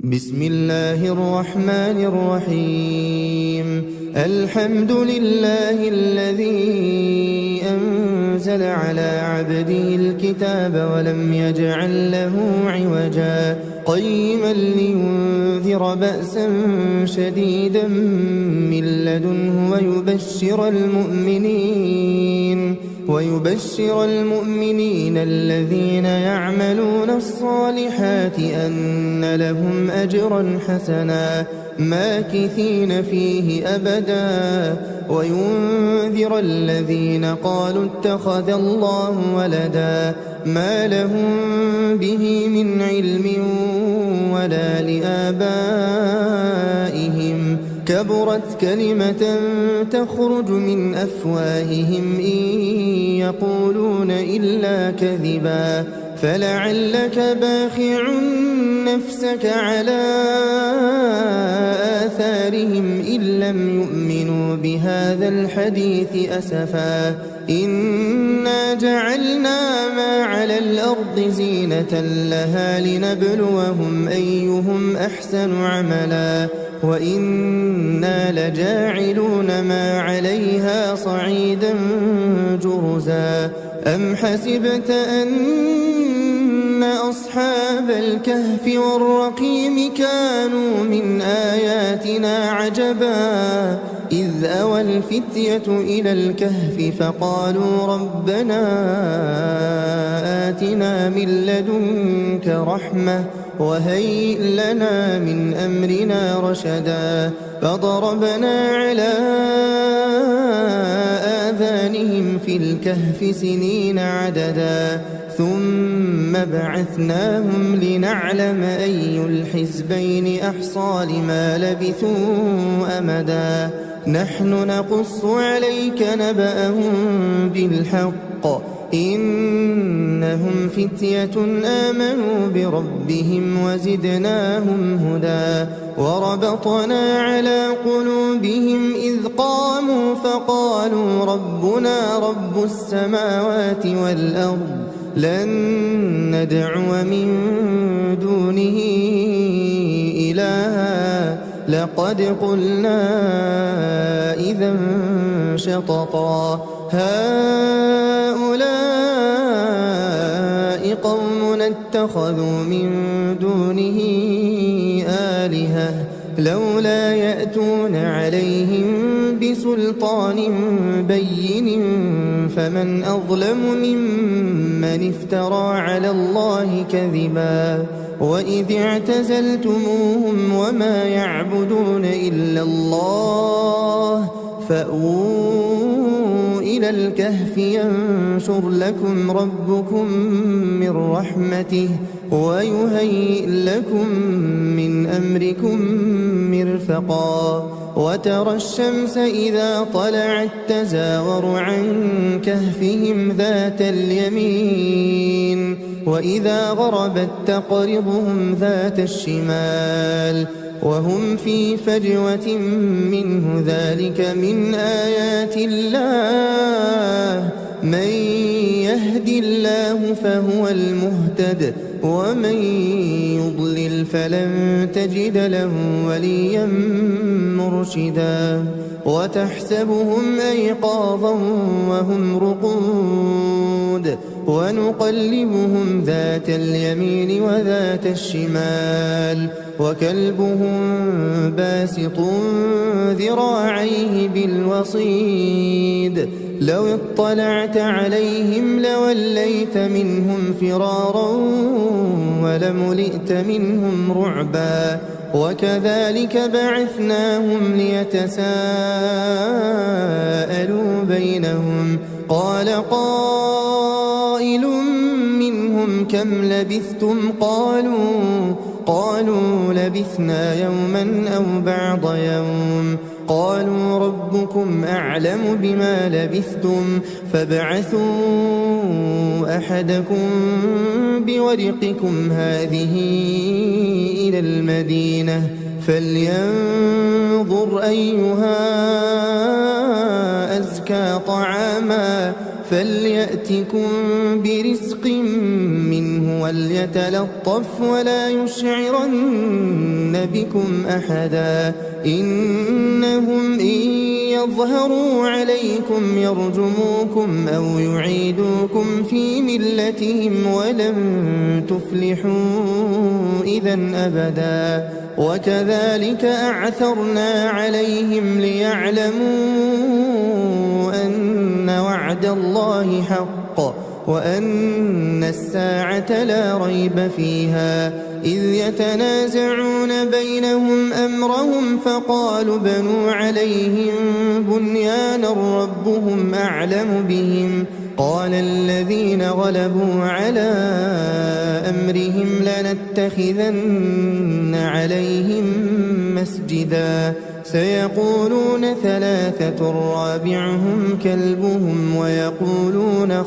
بسم الله الرحمن الرحيم. الحمد لله الذي أنزل على عبده الكتاب ولم يجعل له عوجا قيما لينذر بأسا شديدا من لدنه ويبشر المؤمنين الذين يعملون الصالحات أن لهم أجرا حسنا ماكثين فيه أبدا وينذر الذين قالوا اتخذ الله ولدا ما لهم به من علم ولا لآبائهم كبرت كلمة تخرج من أفواههم إن يقولون إلا كذبا فلعلك باخع نفسك على آثارهم إن لم يؤمنوا بهذا الحديث أسفا إنا جعلنا ما على الأرض زينة لها لنبلوهم أيهم أحسن عملا وإنا لجاعلون ما عليها صعيدا جرزا أم حسبت أن أصحاب الكهف والرقيم كانوا من آياتنا عجبا إذ أوى الفتية إلى الكهف فقالوا ربنا آتنا من لدنك رحمة وهيئ لنا من أمرنا رشدا فضربنا على آذانهم في الكهف سنين عددا ثم بعثناهم لنعلم أي الحزبين أحصى لما لبثوا أمدا نحن نقص عليك نبأهم بالحق إنهم فتية آمنوا بربهم وزدناهم هدى وربطنا على قلوبهم إذ قاموا فقالوا ربنا رب السماوات والأرض لن ندعو من دونه إلها لقد قلنا إذا شططا هؤلاء قوم اتخذوا من دونه آلهة لولا يأتون عليهم بسلطان بين فمن أظلم ممن افترى على الله كذبا وإذ اعتزلتموهم وما يعبدون إلا الله فأووا إلى الكهف ينشر لكم ربكم من رحمته ويهيئ لكم من أمركم مرفقا وترى الشمس إذا طلعت تزاور عن كهفهم ذات اليمين وإذا غربت تقرضهم ذات الشمال وهم في فجوة منه ذلك من آيات الله من يهد الله فهو المهتد ومن يضلل فلن تجد له وليا مرشدا وتحسبهم أيقاظا وهم رقود ونقلبهم ذات اليمين وذات الشمال وكلبهم باسط ذراعيه بالوصيد لو اطلعت عليهم لوليت منهم فرارا ولملئت منهم رعبا وكذلك بعثناهم ليتساءلوا بينهم قال قائل منهم كم لبثتم قالوا لبثنا يوما أو بعض يوم قالوا ربكم أعلم بما لبثتم فابعثوا أحدكم بورقكم هذه إلى المدينة فلينظر أيها أزكى طعاما فليأتكم برزق منه وليتلطف ولا يشعرن بكم أحدا إنهم إن يظهروا عليكم يرجموكم أو يعيدوكم في ملتهم ولن تفلحوا إذا أبدا وكذلك أعثرنا عليهم ليعلموا أن وعد الله حق وأن الساعة لا ريب فيها إذ يتنازعون بينهم أمرهم فقالوا بنوا عليهم بنيانا ربهم أعلم بهم قال الذين غلبوا على أمرهم لنتخذن عليهم مسجدا سيقولون ثلاثة رابعهم كلبهم ويقولون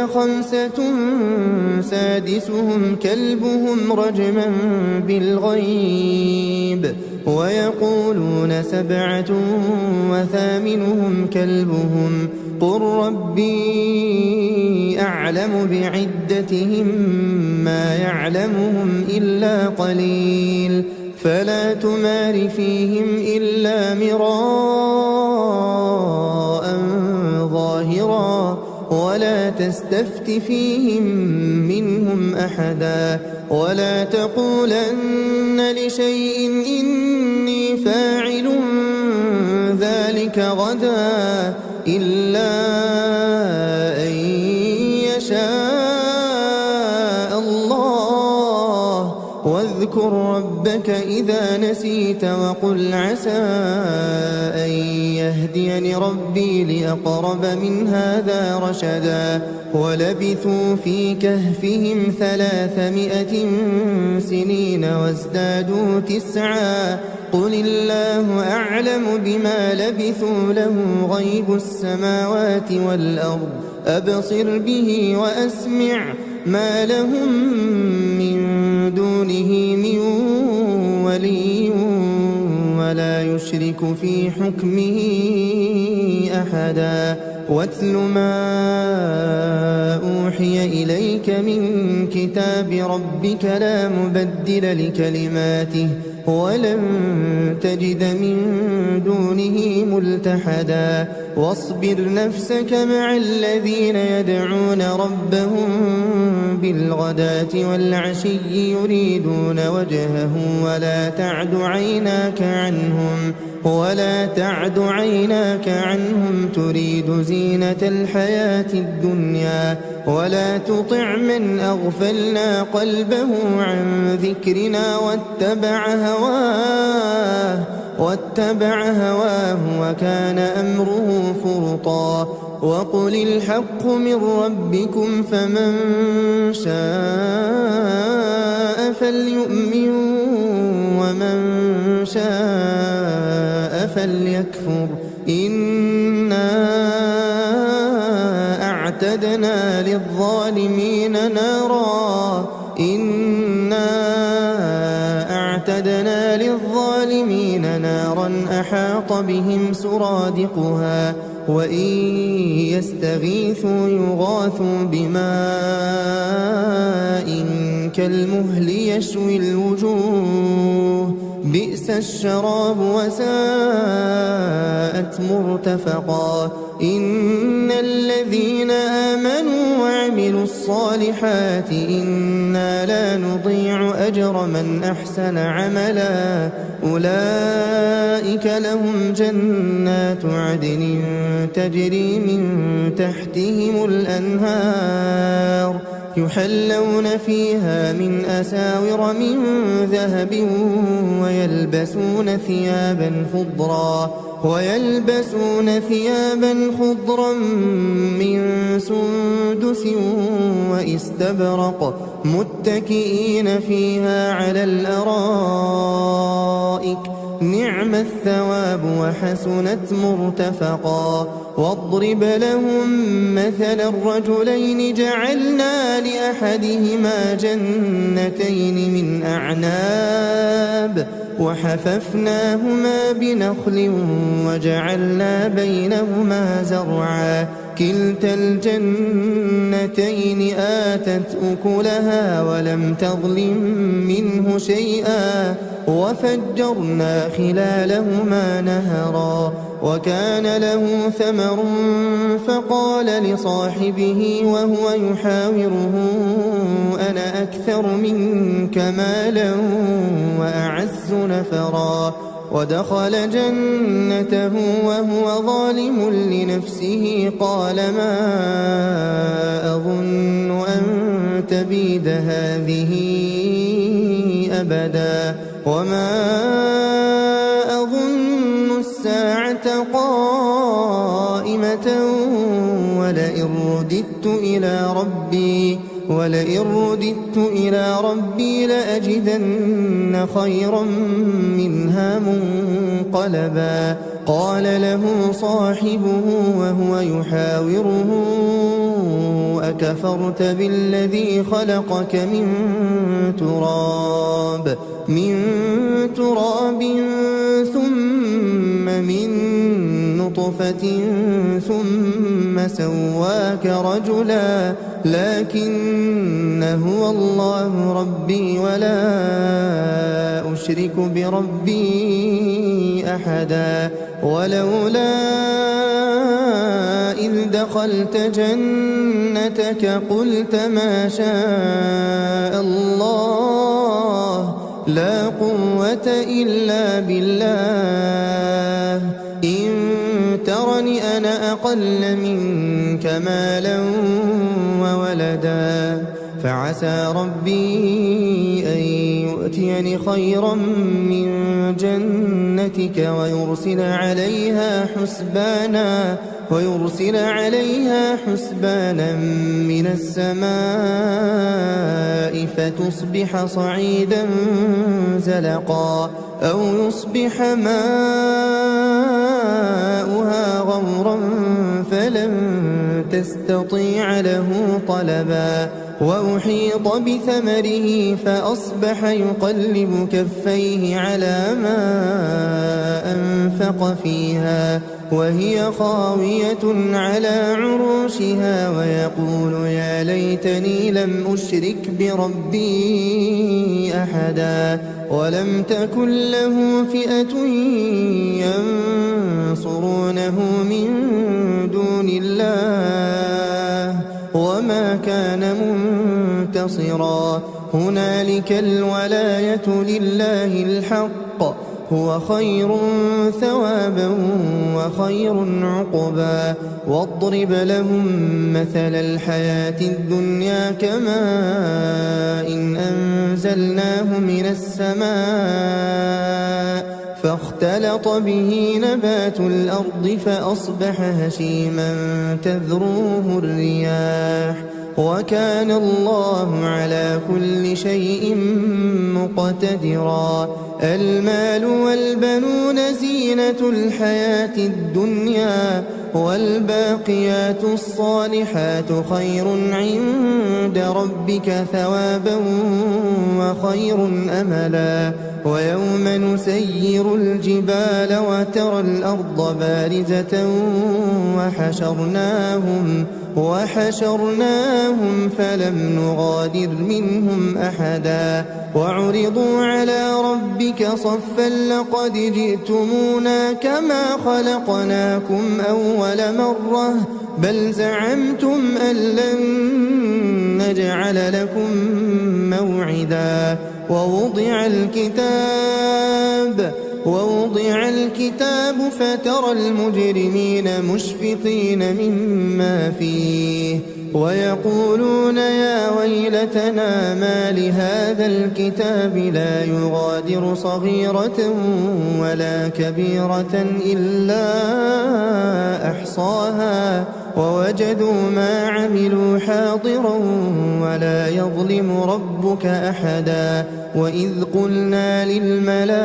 خمسة سادسهم كلبهم رجما بالغيب ويقولون سبعة وثامنهم كلبهم قل ربي أعلم بعدتهم ما يعلمهم إلا قليل فلا تمار فيهم إلا مراء ظاهرا ولا تستفت فيهم منهم أحدا ولا تقولن لشيء إني فاعل ذلك غدا إلا أن يشاء الله واذكر ربك إذا نسيت وقل عسى أن يهديني ربي لأقرب من هذا رشدا ولبثوا في كهفهم 300 سنين وازدادوا 9 قل الله أعلم بما لبثوا له غيب السماوات والأرض أبصر به وأسمع ما لهم من دونه من ولي ولا يشرك في حكمه أحدا واتل ما أوحي إليك من كتاب ربك لا مبدل لكلماته ولن تجد من دونه ملتحدا واصبر نفسك مع الذين يدعون ربهم بالغداة والعشي يريدون وجهه ولا تعد عيناك عنهم تريد زينة الحياة الدنيا ولا تطع من أغفلنا قلبه عن ذكرنا واتبع هواه وكان أمره فرطا وقل الحق من ربكم فمن شاء فليؤمن ومن شاء فليكفر إنا أعتدنا للظالمين نارا أحاط بهم سرادقها وإن يستغيثوا يغاثوا بماء كالمهل يشوي الوجوه بئس الشراب وساءت مرتفقا إن الذين آمنوا وعملوا الصالحات إنا لا نضيع أجر من أحسن عملا أولئك لهم جنات عدن تجري من تحتهم الأنهار يحلون فيها من أساور من ذهب ويلبسون ثيابا خضرا من سندس وإستبرق متكئين فيها على الأرائك نعم الثواب وحسنت مرتفقا واضرب لهم مثل الرجلين جعلنا لأحدهما جنتين من أعناب وحففناهما بنخل وجعلنا بينهما زرعا كلتا الجنتين آتت أكلها ولم تظلم منه شيئا وفجرنا خلالهما نهرا وكان له ثمر فقال لصاحبه وهو يحاوره أنا أكثر منك مالا وأعز نفرا ودخل جنته وهو ظالم لنفسه قال ما أظن أن تبيد هذه أبدا وما أظن الساعة قائمة ولئن رددت إلى ربي لأجدن خيرا منها منقلبا قال له صاحبه وهو يحاوره أكفرت بالذي خلقك من تراب ثم من نطفة ثم سواك رجلا لكن هو الله ربي ولا أشرك بربي أحدا ولولا إذ دخلت جنتك قلت ما شاء الله لا قوة إلا بالله إن ترني أنا أقل منك مالا وولدا فعسى ربي أن يؤتيني خيرا من جنتك ويرسل عليها حسبانا من السماء فتصبح صعيدا زلقا أو يصبح ماؤها غورا فلن تستطيع له طلبا وأحيط بثمره فأصبح يقلب كفيه على ما أنفق فيها وهي خاوية على عروشها ويقول يا ليتني لم أشرك بربي أحدا ولم تكن له فئة ينصرونه من دون الله وما كان منتصرا هنالك الولاية لله الحق هو خير ثوابا وخير عقبا واضرب لهم مثل الحياة الدنيا كماء إن أنزلناه من السماء فاختلط به نبات الأرض فأصبح هشيما تذروه الرياح وكان الله على كل شيء مقتدرا المال والبنون زينة الحياة الدنيا والباقيات الصالحات خير عند ربك ثوابا وخير أملا ويوم نسير الجبال وترى الأرض بارزة وحشرناهم فلم نغادر منهم أحدا وعرضوا على ربك صفا لقد جئتمونا كما خلقناكم أول مرة بل زعمتم أن لن نجعل لكم موعدا ووضع الكتاب فترى المجرمين مشفقين مما فيه ويقولون يا ويلتنا ما لهذا الكتاب لا يغادر صغيرة ولا كبيرة إلا أحصاها ووجدوا ما عملوا حاضرا ولا يظلم ربك أحدا وإذ قلنا للملائكة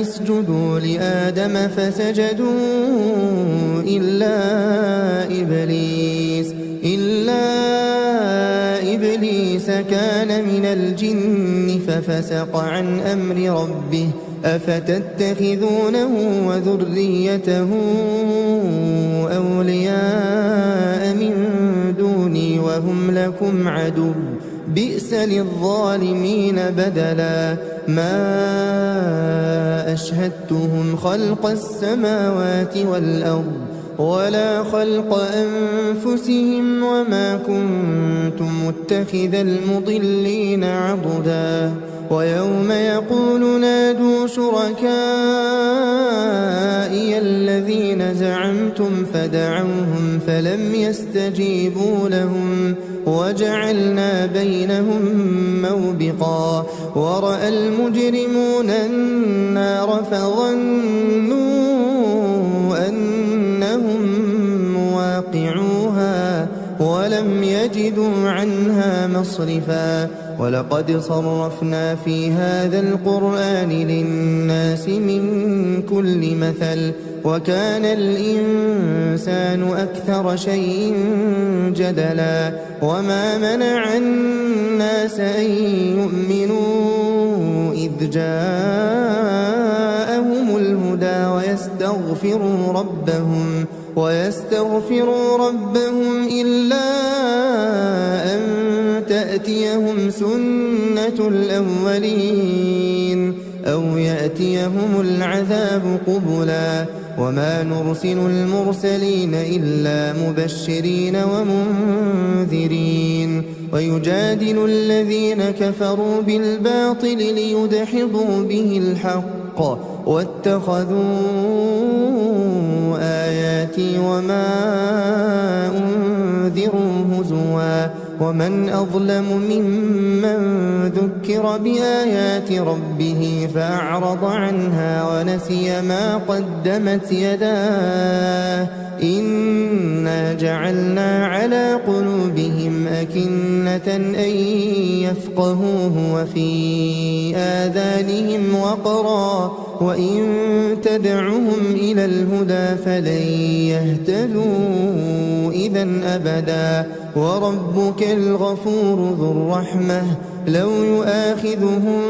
اسجدوا لآدم فسجدوا إلا إبليس كان من الجن ففسق عن أمر ربه أفتتخذونه وذريته أولياء من دوني وهم لكم عدو بئس للظالمين بدلا ما أشهدتهم خلق السماوات والأرض ولا خلق أنفسهم وما كنت متخذ المضلين عضدا ويوم يقول نادوا شركائي الذين زعمتم فدعوهم فلم يستجيبوا لهم وجعلنا بينهم موبقا ورأى المجرمون النار فظنوا أنهم مواقعوها ولم يجدوا عنها مصرفا ولقد صرفنا في هذا القرآن للناس من كل مثل وكان الإنسان أكثر شيء جدلا وما منع الناس أن يؤمنوا إذ جاءهم الهدى ويستغفروا ربهم إلا أن تأتيهم سنة الأولين أو يأتيهم العذاب قبلا وما نرسل المرسلين إلا مبشرين ومنذرين ويجادل الذين كفروا بالباطل ليدحضوا به الحق واتخذوا آياتي وما أنذروا هزوا ومن أظلم ممن ذكر بآيات ربه فأعرض عنها ونسي ما قدمت يداه إنا جعلنا على قلوبهم أكنة أن يفقهوه وفي آذانهم وقرا وإن تدعهم إلى الهدى فلن يهتدوا إذا أبدا وربك الغفور ذو الرحمة لو يؤاخذهم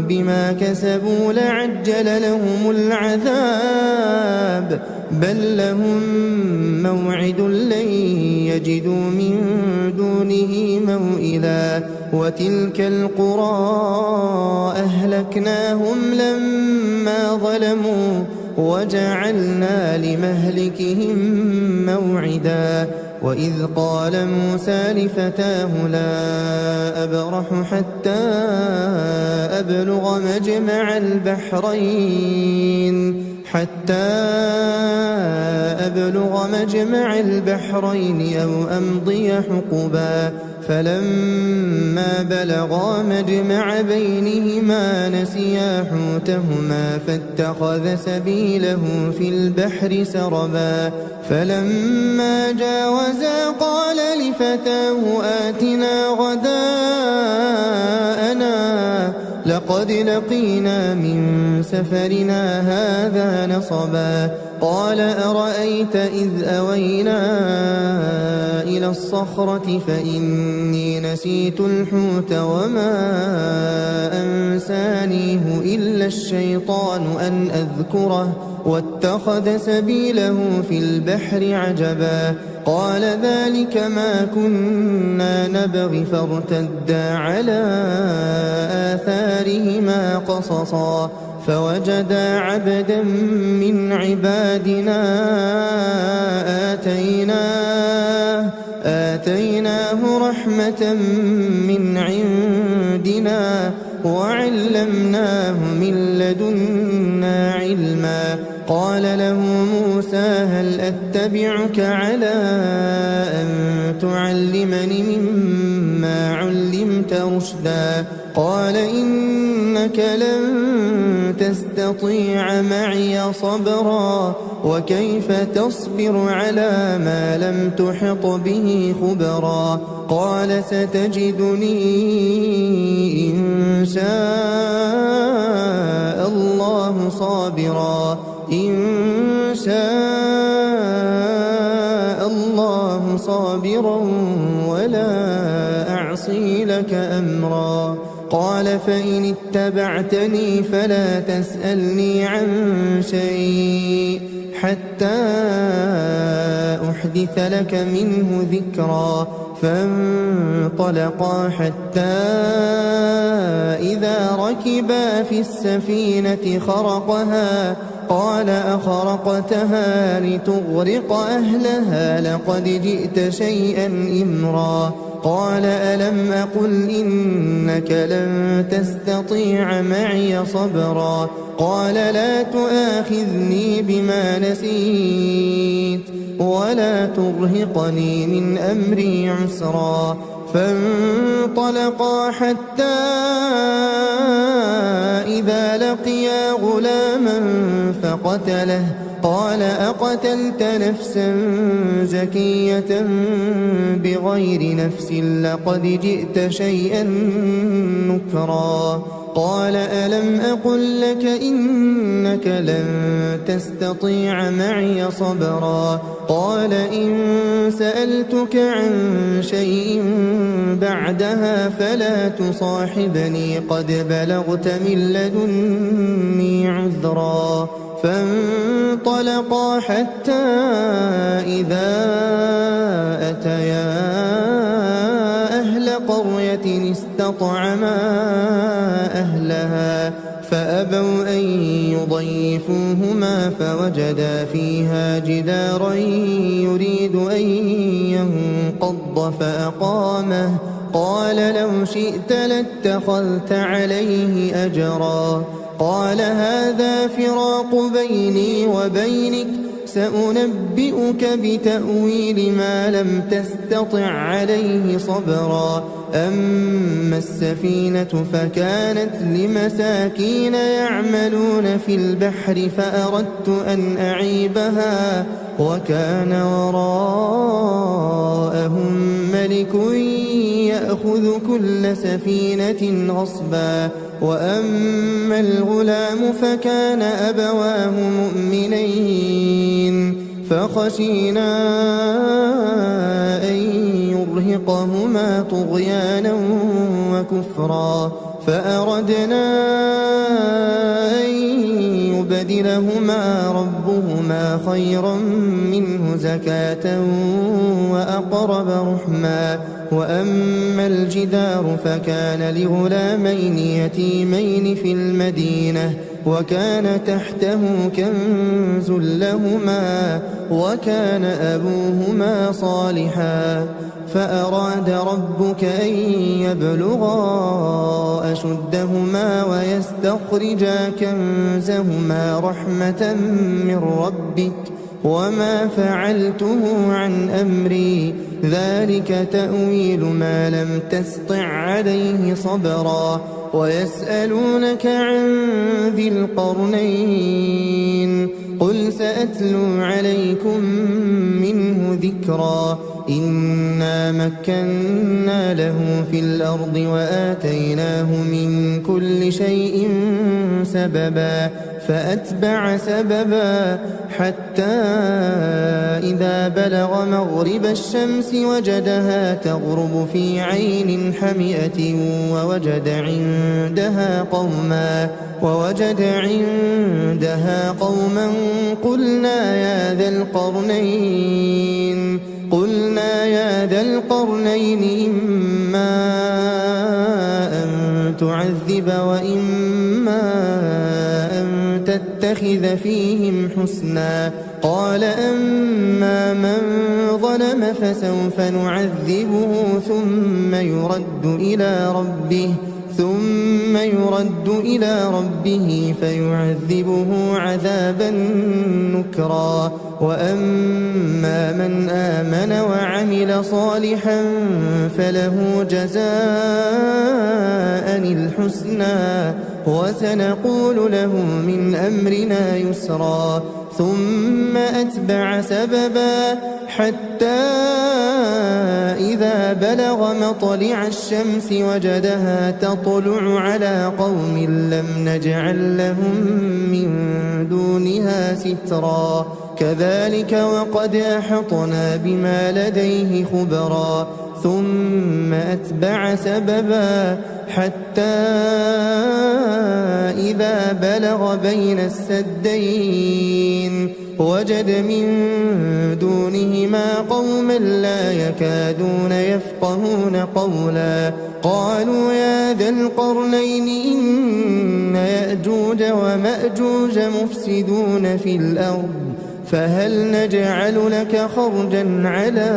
بما كسبوا لعجل لهم العذاب بل لهم موعد لن يجدوا من دونه موئلا وتلك القرى أهلكناهم لما ظلموا وجعلنا لمهلكهم موعدا وإذ قال موسى لفتاه لا أبرح حتى أبلغ مجمع البحرين أو أمضي حقبا فلما بلغا مجمع بينهما نسيا حوتهما فاتخذ سبيله في البحر سربا فلما جاوزا قال لفتاه آتنا غداءنا لقد لقينا من سفرنا هذا نصبا قال أرأيت إذ أوينا إلى الصخرة فإني نسيت الحوت وما أنسانيه إلا الشيطان أن أذكره واتخذ سبيله في البحر عجبا قال ذلك ما كنا نبغي فارتدا على آثارهما قصصا فوجدا عبدا من عبادنا آتيناه رحمة من عندنا وعلمناه من لدنا علما قال له موسى هل أتبعك على أن تعلمني مما علمت رشدا قال إنك لن تستطيع معي صبرا وكيف تصبر على ما لم تحط به خبرا قال ستجدني إن شاء الله صابرا ولا أعصي لك أمرا قال فإن اتبعتني فلا تسألني عن شيء حتى أحدث لك منه ذكرا. فانطلقا حتى إذا ركبا في السفينة خرقها قال أخرقتها لتغرق أهلها لقد جئت شيئا إمرا. قال ألم أقل إنك لن تستطيع معي صبرا. قال لا تؤاخذني بما نسيت ولا ترهقني من أمري عسرا. فانطلقا حتى إذا لقيا غلاما فقتله قال أقتلت نفسا زكية بغير نفس لقد جئت شيئا نكرا. قال ألم أقل لك إنك لن تستطيع معي صبرا. قال إن سألتك عن شيء بعدها فلا تصاحبني قد بلغت من لدني عذرا. فانطلقا حتى إذا أتيا أهل قرية استطعما أهلها فأبوا أن يضيفوهما فوجدا فيها جدارا يريد أن ينقض فأقامه. قال لو شئت لاتخذت عليه أجرا. قال هذا فراق بيني وبينك سأنبئك بتأويل ما لم تستطع عليه صبرا. أما السفينة فكانت لمساكين يعملون في البحر فأردت أن أعيبها وكان وراءهم ملك يأخذ كل سفينة غصبا. وأما الغلام فكان أبواه مؤمنين فخشينا أن يرهقهما طغيانا وكفرا. فأردنا أن يبدلهما ربهما خيرا منه زكاة وأقرب رحما. وأما الجدار فكان لغلامين يتيمين في المدينة وكان تحته كنز لهما وكان أبوهما صالحا. فأراد ربك أن يبلغا أشدهما ويستخرجا كنزهما رحمة من ربك وما فعلته عن أمري ذلك تأويل ما لم تسطع عليه صبرا. ويسألونك عن ذي القرنين قل سأتلو عليكم منه ذكرا. إنا مكنا له في الأرض وآتيناه من كل شيء سببا. فأتبع سببا حتى إذا بلغ مغرب الشمس وجدها تغرب في عين حمئة ووجد عندها قوما قلنا يا ذا القرنين إما أن تعذب وإما أن تتخذ فيهم حسنا. قال أما من ظلم فسوف نعذبه ثم يرد إلى ربه فيعذبه عذابا نكرا. وأما من آمن وعمل صالحا فله جزاء الحسنى وسنقول له من أمرنا يسرا. ثم أتبع سببا حتى إذا بلغ مطلع الشمس وجدها تطلع على قوم لم نجعل لهم من دونها سترا. كذلك وقد أحطنا بما لديه خبرا. ثم أتبع سببا حتى إذا إذا بلغ بين السدين وجد من دونهما قوما لا يكادون يفقهون قولا قالوا يا ذا القرنين إن يأجوج ومأجوج مفسدون في الأرض فهل نجعل لك خرجا على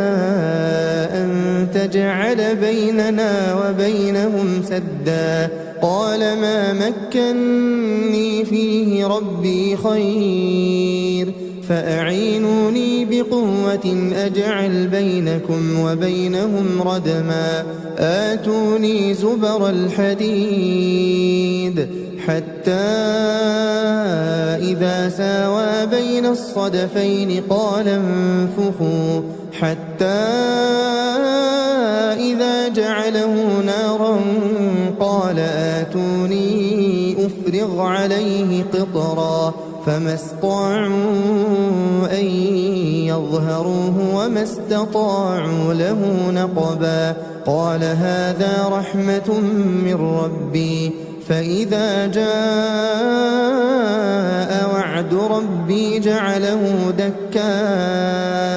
أن تجعل بيننا وبينهم سدا قال ما مكني فيه ربي خير فأعينوني بقوة أجعل بينكم وبينهم ردما آتوني زبر الحديد حتى إذا ساوى بين الصدفين قال انفخوا حتى إذا جعله نارا قال آتوني أفرغ عليه قطرا فما استطاعوا أن يظهروه وما استطاعوا له نقبا قال هذا رحمة من ربي فإذا جاء وعد ربي جعله دكاء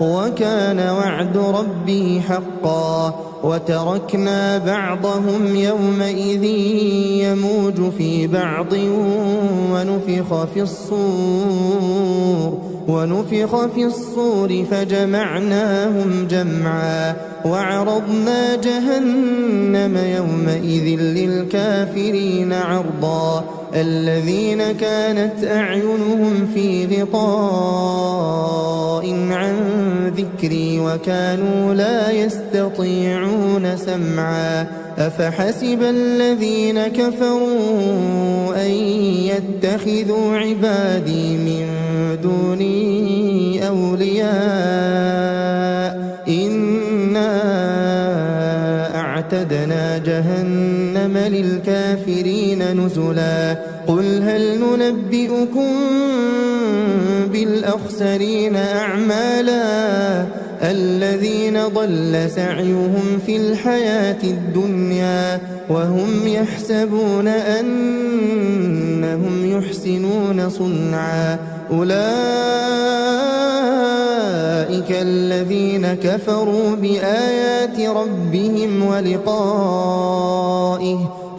وكان وعد ربي حقا وتركنا بعضهم يومئذ يموج في بعض ونفخ في الصور فجمعناهم جمعا وعرضنا جهنم يومئذ للكافرين عرضا الذين كانت أعينهم في غطاء عن ذكري وكانوا لا يستطيعون سمعا أفحسب الذين كفروا أن يتخذوا عبادي من دوني أولياء إنا أعتدنا جهنم للكافرين نزلا قل هل ننبئكم بالأخسرين أعمالا الذين ضل سعيهم في الحياة الدنيا وهم يحسبون أنهم يحسنون صنعا أولئك الذين كفروا بآيات ربهم ولقائه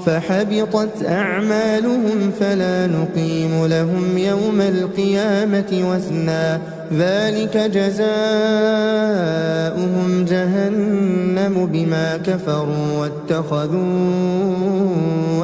فحبطت أعمالهم فلا نقيم لهم يوم القيامة وزنا ذلك جزاؤهم جهنم بما كفروا واتخذوا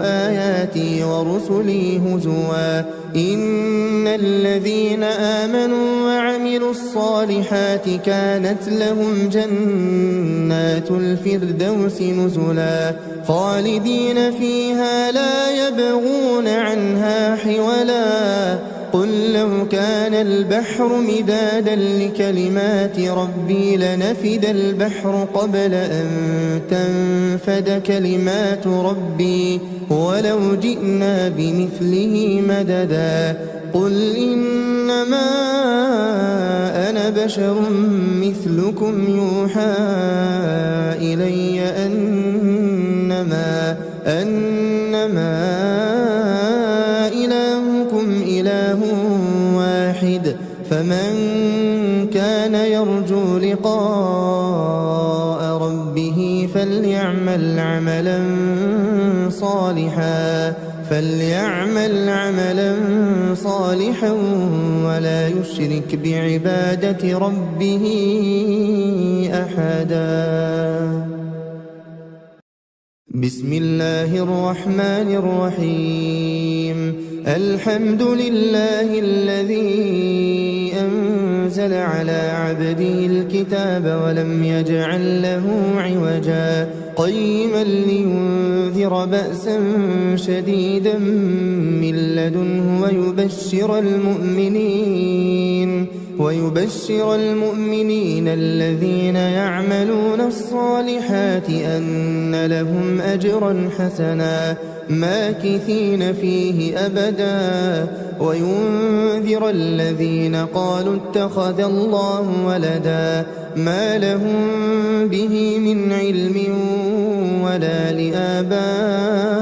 آياتي ورسلي هزوا إن الذين آمنوا وعملوا الصالحات كانت لهم جنات الفردوس نزلا خالدين فيها لا يبغون عنها حولا قل لو كان البحر مدادا لكلمات ربي لنفد البحر قبل أن تنفد كلمات ربي ولو جئنا بمثله مددا قل إنما أنا بشر مثلكم يوحى إلي أنما إلهكم إله واحد فمن كان يرجو لقاء ربه فليعمل عملا صالحا ولا يشرك بعبادة ربه أحدا بسم الله الرحمن الرحيم الحمد لله الذي أنزل على عبده الكتاب ولم يجعل له عوجا قيما لينذر بأسا شديدا من لدنه ويبشر المؤمنين الذين يعملون الصالحات أن لهم أجرا حسنا ماكثين فيه أبدا وينذر الذين قالوا اتخذ الله ولدا ما لهم به من علم ولا لآبائهم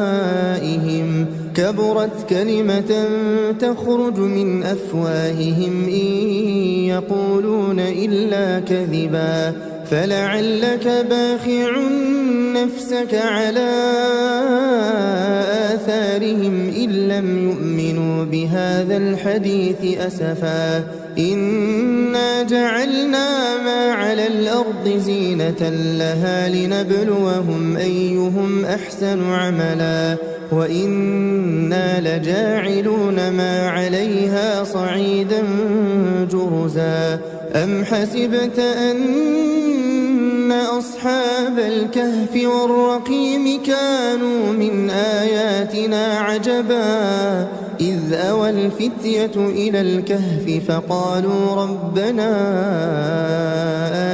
كبرت كلمة تخرج من أفواههم إن يقولون إلا كذبا فلعلك باخع نفسك على آثارهم إن لم يؤمنوا بهذا الحديث أسفا إنا جعلنا ما على الأرض زينة لها لنبلوهم أيهم أحسن عملا وإنا لجاعلون ما عليها صعيدا جرزا أم حسبت أن أصحاب الكهف والرقيم كانوا من آياتنا عجبا إذ أوى الفتية إلى الكهف فقالوا ربنا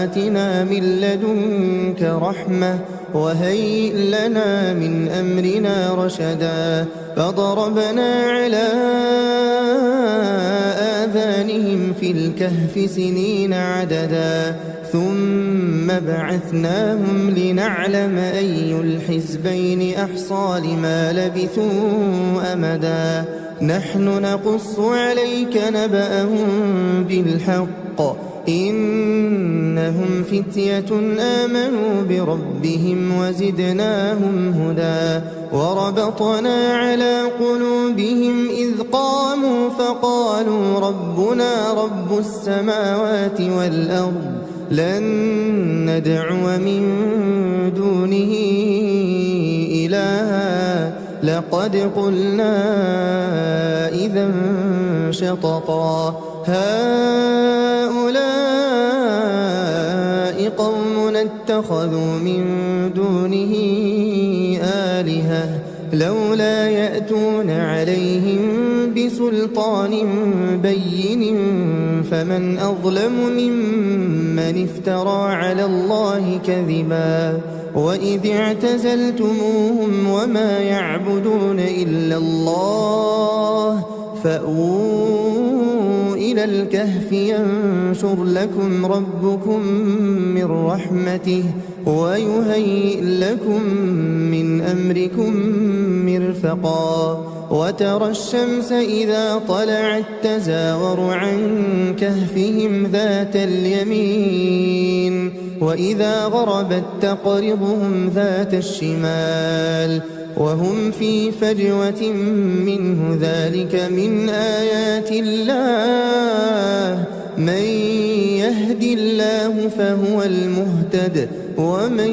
آتنا من لدنك رحمة وهيئ لنا من أمرنا رشدا فضربنا على آذانهم في الكهف سنين عددا ثم بعثناهم لنعلم أي الحزبين أحصى لما لبثوا أمدا نحن نقص عليك نبأهم بالحق إنهم فتية آمنوا بربهم وزدناهم هدى وربطنا على قلوبهم إذ قاموا فقالوا ربنا رب السماوات والأرض لن ندعو من دونه إلها لقد قلنا إذا شططا هؤلاء قومنا اتخذوا من دونه آلهة لولا يأتون عليهم بسلطان بين فمن أظلم ممن افترى على الله كذبا وإذ اعتزلتموهم وما يعبدون إلا الله فأووا إلى الكهف ينشر لكم ربكم من رحمته ويهيئ لكم من أمركم مرفقا وترى الشمس إذا طلعت تزاور عن كهفهم ذات اليمين وإذا غربت تقرضهم ذات الشمال وهم في فجوة منه ذلك من آيات الله من يهد الله فهو المهتد ومن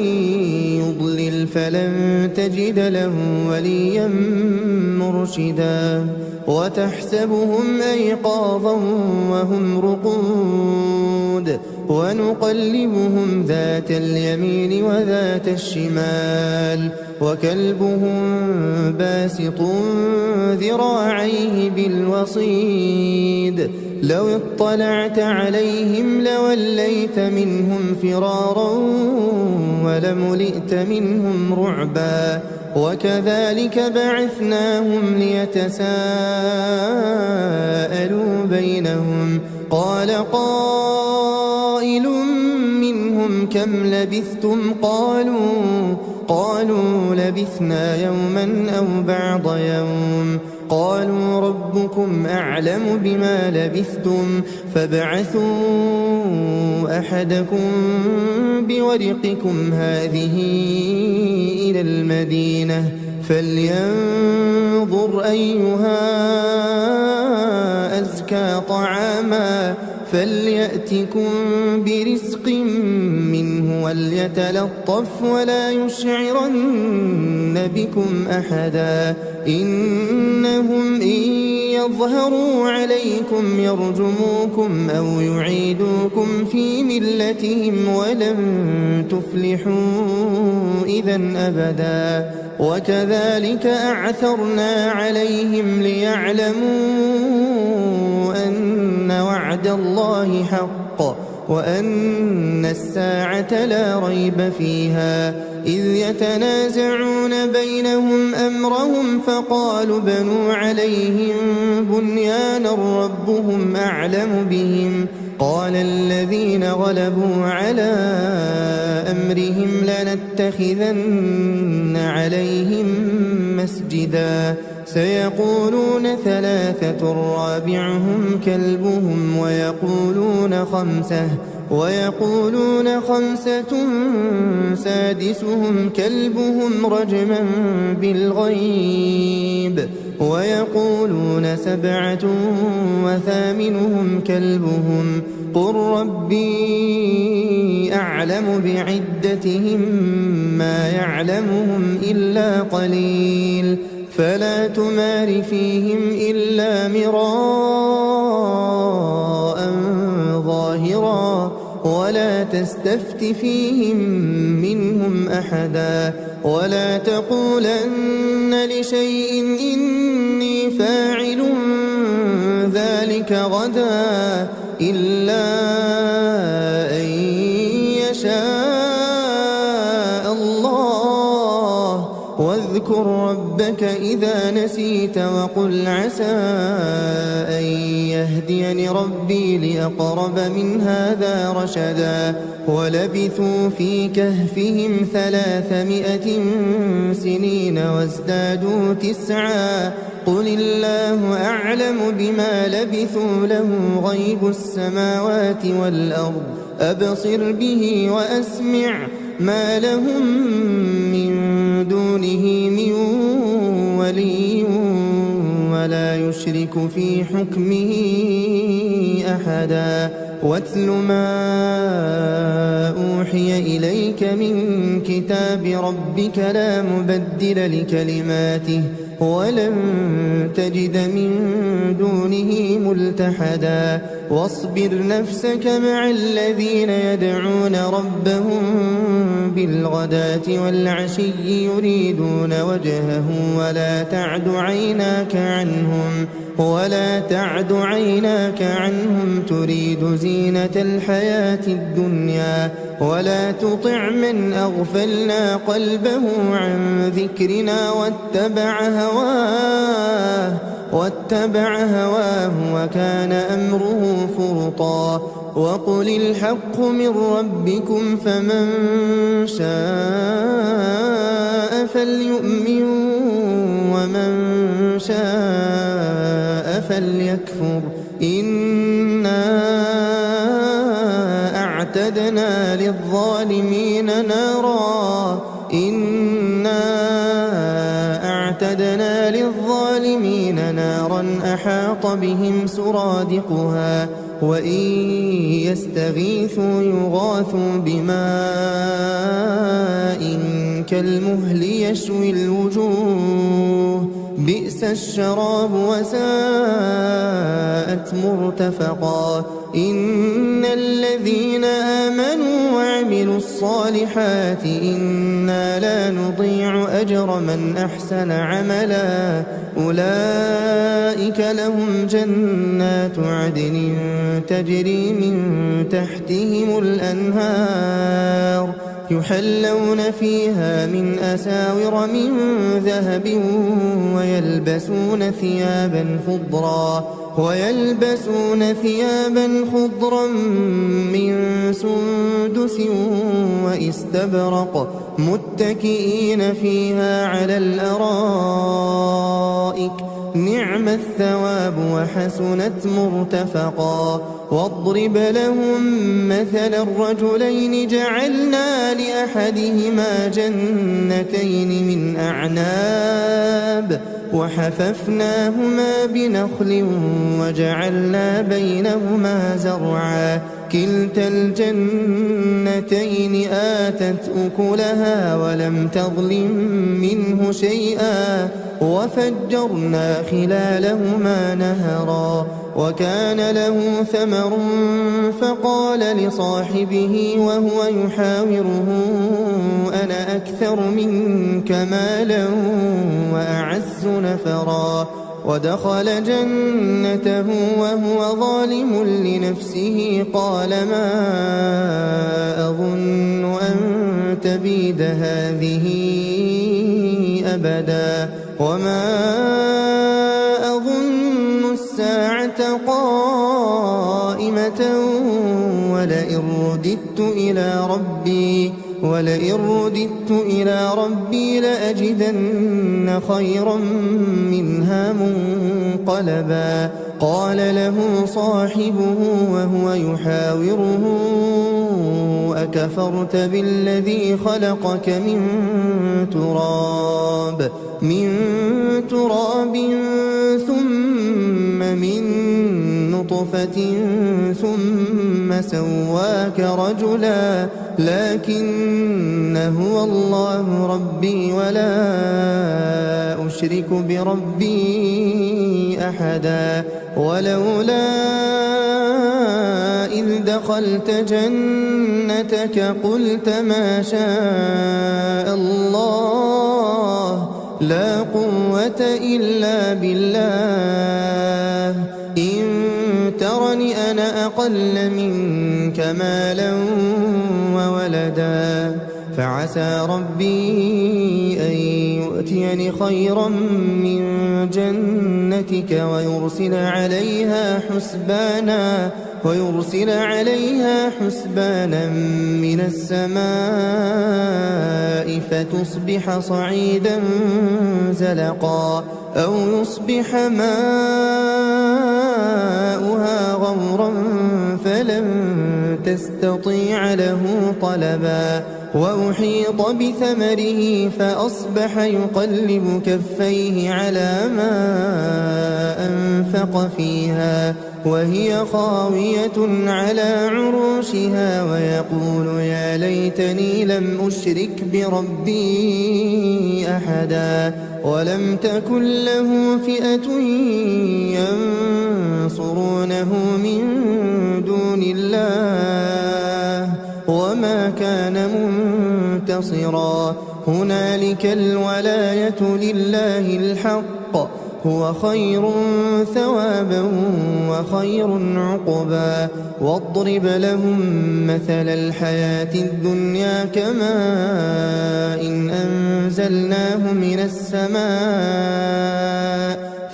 يضلل فلن تجد له وليا مرشدا وتحسبهم أيقاظا وهم رقود ونقلبهم ذات اليمين وذات الشمال وكلبهم باسط ذراعيه بالوصيد لو اطلعت عليهم لوليت منهم فرارا ولملئت منهم رعبا وكذلك بعثناهم ليتساءلوا بينهم قال قائل منهم كم لبثتم قالوا لبثنا يوما أو بعض يوم قالوا ربكم أعلم بما لبثتم فابعثوا أحدكم بورقكم هذه إلى المدينة فلينظر أيها أزكى طعاما فليأتكم برزق منه وليتلطف ولا يشعرن بكم أحدا إنهم إن يظهروا عليكم يرجموكم أو يعيدوكم في ملتهم ولن تفلحوا إذا أبدا وكذلك أعثرنا عليهم ليعلموا أن وعد الله حق وأن الساعة لا ريب فيها إذ يتنازعون بينهم أمرهم فقالوا بنوا عليهم بنيانا ربهم أعلم بهم قال الذين غلبوا على أمرهم لنتخذن عليهم مسجدا سيقولون ثلاثة رابعهم كلبهم ويقولون خمسة سادسهم كلبهم رجما بالغيب ويقولون سبعة وثامنهم كلبهم قل ربي أعلم بعدتهم ما يعلمهم إلا قليل فلا تمار فيهم إلا مراء ظاهرا ولا تستفت فيهم منهم أحدا ولا تقولن لشيء إني فاعل ذلك غدا إلا أن يشاء الله واذكر ربك إذا نسيت وقل عسى أن يهديني ربي لأقرب من هذا رشدا ولبثوا في كهفهم 300 سنين وازدادوا 9 قل الله أعلم بما لبثوا له غيب السماوات والأرض أبصر به وأسمع ما لهم من دونه من ولي ولا يشرك في حكمه أحدا واتل ما أوحي إليك من كتاب ربك لا مبدل لكلماته ولن تجد من دونه ملتحدا واصبر نفسك مع الذين يدعون ربهم بالغداة والعشي يريدون وجهه ولا تعد عيناك عنهم تريد زينة الحياة الدنيا ولا تطع من أغفلنا قلبه عن ذكرنا واتبع هواه وكان أمره فرطا وقل الحق من ربكم فمن شاء فليؤمن ومن شاء فليكفر إنا أعتدنا للظالمين نارا أحاط بهم سرادقها وإن يستغيثوا يغاثوا بماء كالمهل يشوي الوجوه بئس الشراب وساءت مرتفقا إن الذين آمنوا وعملوا الصالحات إنا لا نضيع أجر من أحسن عملا أولئك لهم جنات عدن تجري من تحتهم الأنهار يحلون فيها من أساور من ذهب ويلبسون ثيابا خضرا من سندس وإستبرق متكئين فيها على الأرائك نعم الثواب وحسنت مرتفقا واضرب لهم مثل الرجلين جعلنا لأحدهما جنتين من أعناب وحففناهما بنخل وجعلنا بينهما زرعا كلتا الجنتين آتت أكلها ولم تظلم منه شيئا وفجرنا خلالهما نهرا وكان له ثمر فقال لصاحبه وهو يحاوره أنا أكثر منك مالا وأعز نفرا ودخل جنته وهو ظالم لنفسه قال ما أظن أن تبيد هذه أبدا وما أظن الساعة قائمة ولئن رددت ولئن رددت إلى ربي لأجدن خيرا منها منقلبا قال له صاحبه وهو يحاوره أكفرت بالذي خلقك من تراب ثم من نطفة ثم سواك رجلا لكن هو الله ربي ولا أشرك بربي أحدا ولولا إذ دخلت جنتك قلت ما شاء الله لا قوة إلا بالله إن ترني أنا أقل منك مالا وولدا فعسى ربي أن يؤتيني خيرا من جنتك ويرسل عليها حسبانا من السماء فتصبح صعيدا زلقا أو يصبح ماؤها غورا فلن تستطيع له طلبا وأحيط بثمره فأصبح يقلب كفيه على ما أنفق فيها وهي خاوية على عروشها ويقول يا ليتني لم أشرك بربي أحدا ولم تكن له فئة ينصرونه من دون الله وما كان منتصرا هنالك الولاية لله الحق هو خير ثوابا وخير عقبا واضرب لهم مثل الحياة الدنيا كماء إن أنزلناه من السماء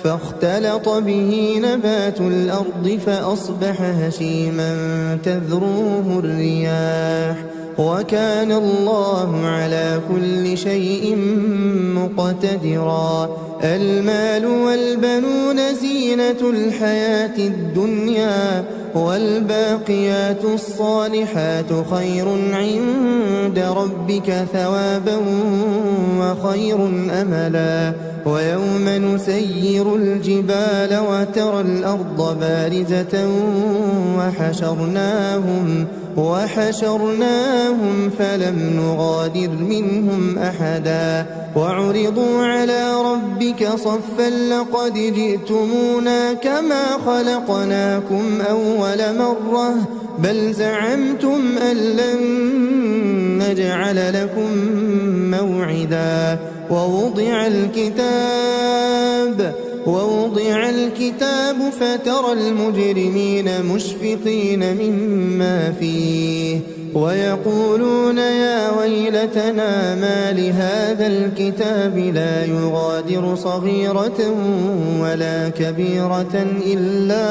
فاختلط به نبات الأرض فأصبح هشيما تذروه الرياح وكان الله على كل شيء مقتدرا المال والبنون زينة الحياة الدنيا والباقيات الصالحات خير عند ربك ثوابا وخير أملا ويوم نسير الجبال وترى الأرض بارزة وحشرناهم فلم نغادر منهم أحدا وعرضوا على ربك صفا لقد جئتمونا كما خلقناكم أول مرة بل زعمتم أن لن نجعل لكم موعدا ووضع الكتاب فترى المجرمين مشفقين مما فيه ويقولون يا ويلتنا ما لهذا الكتاب لا يغادر صغيرة ولا كبيرة إلا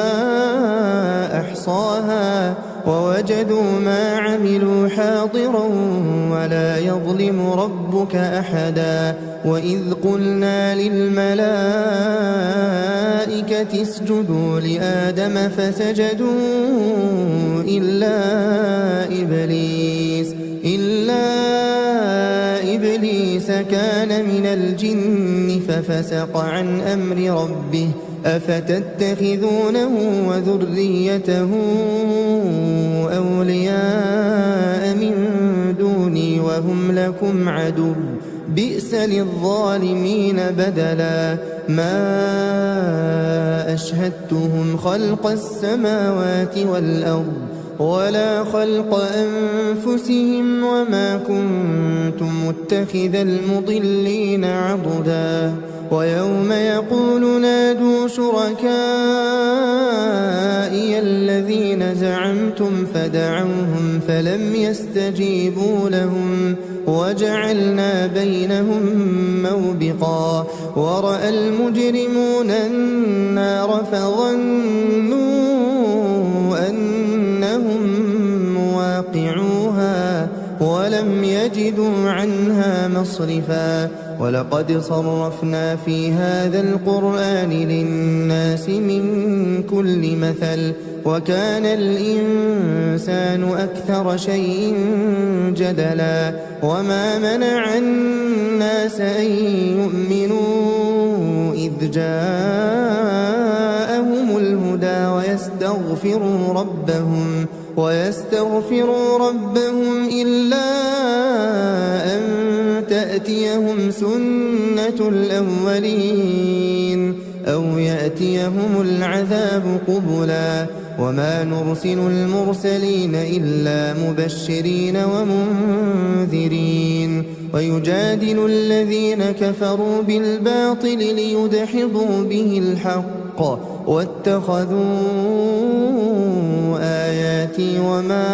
أحصاها ووجدوا ما عملوا حاضرا ولا يظلم ربك أحدا وإذ قلنا للملائكة اسجدوا لآدم فسجدوا إلا إبليس كان من الجن ففسق عن أمر ربه أفتتخذونه وذريته أولياء من دوني وهم لكم عدو بئس للظالمين بدلا ما أشهدتهم خلق السماوات والأرض ولا خلق أنفسهم وما كنت متخذ المضلين عضدا ويوم يقول نادوا شركائي الذين زعمتم فدعوهم فلم يستجيبوا لهم وجعلنا بينهم موبقا ورأى المجرمون النار فظنوا أنهم مواقعوها ولم يجدوا عنها مصرفا ولقد صرفنا في هذا القرآن للناس من كل مثل وكان الإنسان أكثر شيء جدلا وما منع الناس أن يؤمنوا إذ جاءهم الهدى ويستغفروا ربهم إلا أن تأتيهم سنة الأولين أو يأتيهم العذاب قبلا وما نرسل المرسلين إلا مبشرين ومنذرين ويجادل الذين كفروا بالباطل ليدحضوا به الحق واتخذوا آياتي وما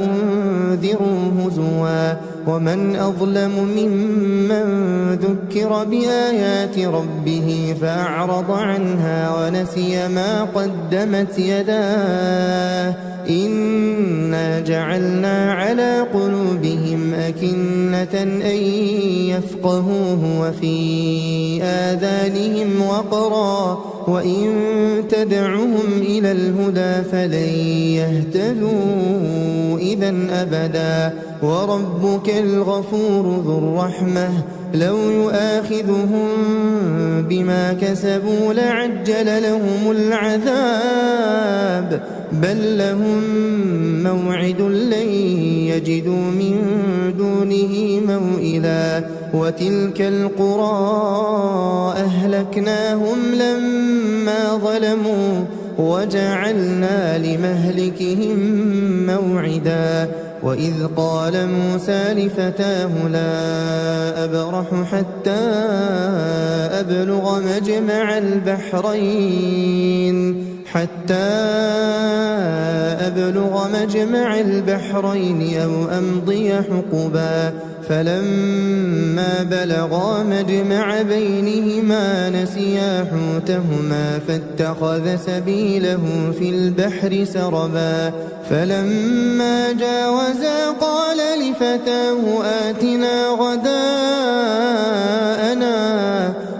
أنذروا هزوا ومن أظلم ممن ذكر بآيات ربه فأعرض عنها ونسي ما قدمت يداه إنا جعلنا على قلوبهم أكنة أن يفقهوه وفي آذانهم وقرا وإن تدعهم إلى الهدى فلن يهتدوا إذا أبدا وربك الغفور ذو الرحمة لو يؤاخذهم بما كسبوا لعجل لهم العذاب بل لهم موعد لن يجدوا من دونه موئلا وتلك القرى أهلكناهم لما ظلموا وجعلنا لمهلكهم موعدا وإذ قال موسى لفتاه لا أبرح حتى أبلغ مجمع البحرين أو أمضي حقبا فلما بلغا مجمع بينهما نسيا حوتهما فاتخذ سبيله في البحر سربا فلما جاوزا قال لفتاه آتنا غداءنا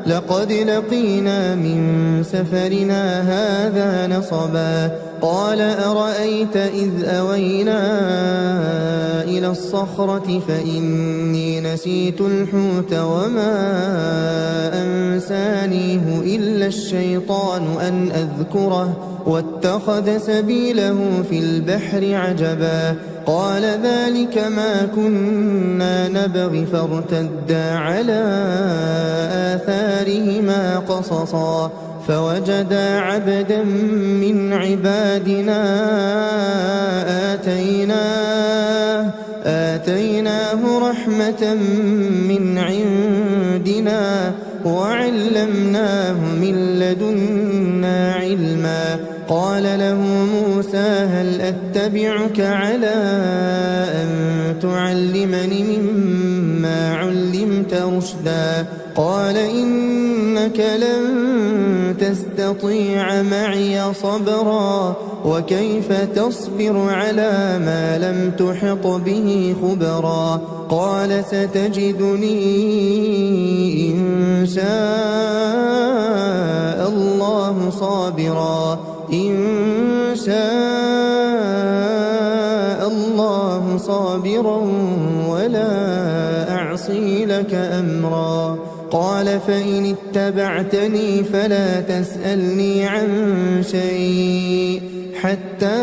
لقد لقينا من سفرنا هذا نصبا قال أرأيت إذ أوينا إلى الصخرة فإني نسيت الحوت وما أنسانيه إلا الشيطان أن أذكره واتخذ سبيله في البحر عجبا قال ذلك ما كنا نبغي فارتدا على آثارهما قصصا فوجدا عبدا من عبادنا آتيناه رحمة من عندنا وعلمناه من لدنا علما قال له موسى هل أتبعك على أن تعلمني مما علمت رشدا قال إنك لن تستطيع معي صبرا وكيف تصبر على ما لم تحط به خبرا قال ستجدني إن شاء الله صابرا ولا أعصي لك أمرا قال فإن اتبعتني فلا تسألني عن شيء حتى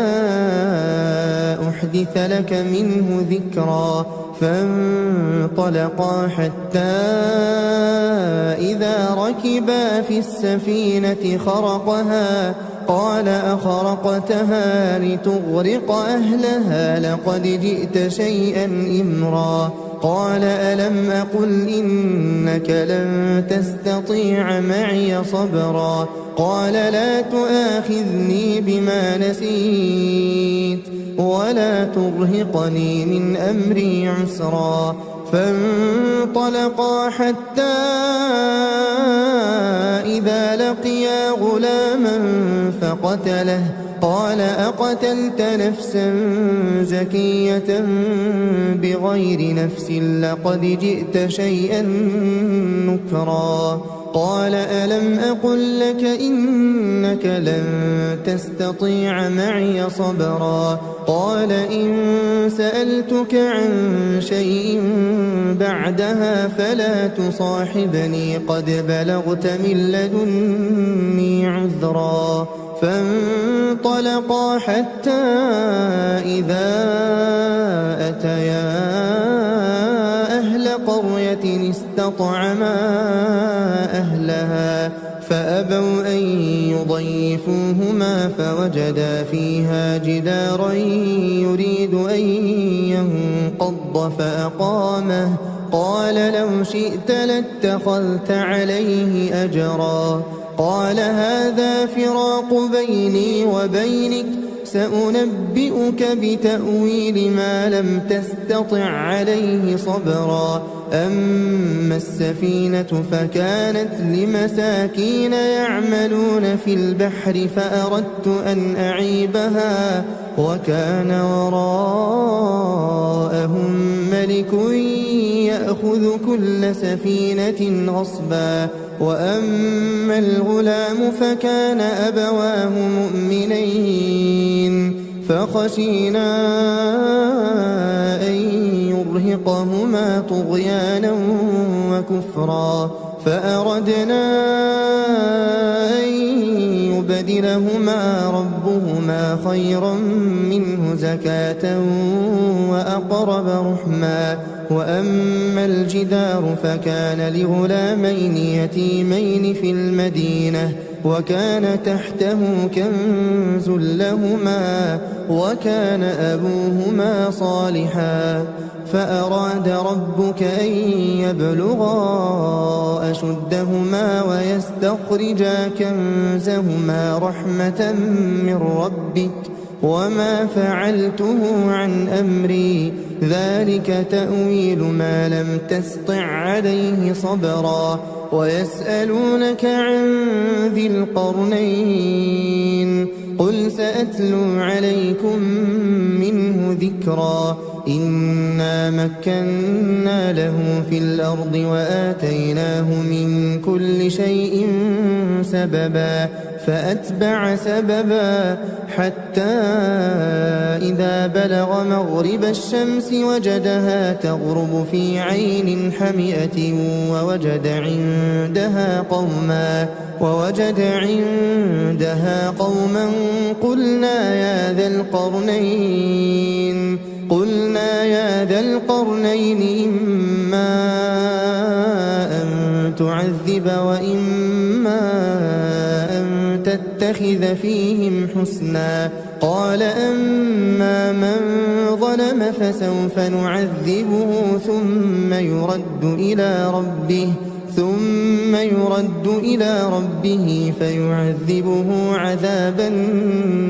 أحدث لك منه ذكرا فانطلقا حتى إذا ركبا في السفينة خرقها قال أخرقتها لتغرق أهلها لقد جئت شيئا إمرا قال ألم أقل إنك لن تستطيع معي صبرا قال لا تؤاخذني بما نسيت ولا ترهقني من أمري عسرا فانطلقا حتى إذا لقيا غلاما فقتله قال أقتلت نفسا زكية بغير نفس لقد جئت شيئا نكرا قال ألم أقل لك إنك لن تستطيع معي صبرا قال إن سألتك عن شيء بعدها فلا تصاحبني قد بلغت من لدني عذرا فانطلقا حتى إذا أتيا أهل قرية استطعما أهلها فأبوا أن يضيفوهما فوجدا فيها جدارا يريد أن ينقض فأقامه قال لو شئت لاتخذت عليه أجرا قال هذا فراق بيني وبينك سأنبئك بتأويل ما لم تستطع عليه صبرا أما السفينة فكانت لمساكين يعملون في البحر فأردت أن أعيبها وكان وراءهم ملك يأخذ كل سفينة غصبا وأما الغلام فكان أبواه مؤمنين فخشينا أن يرهقهما طغيانا وكفرا فأردنا أن يبدلهما ربهما خيرا منه زكاة وأقرب رحما وأما الجدار فكان لغلامين يتيمين في المدينة وكان تحته كنز لهما وكان أبوهما صالحا فأراد ربك أن يبلغا أشدهما ويستخرجا كنزهما رحمة من ربك وما فعلته عن أمري ذلك تأويل ما لم تسطع عليه صبرا ويسألونك عن ذي القرنين قل سأتلو عليكم منه ذكرا إنا مكنا له في الأرض وآتيناه من كل شيء سببا فأتبع سببا حتى إذا بلغ مغرب الشمس وجدها تغرب في عين حمئة ووجد عندها قوما قلنا يا ذا القرنين إما أن تعذب وإما أن تتخذ فيهم حسنا قال أما من ظلم فسوف نعذبه ثم يرد إلى ربه فيعذبه عذابا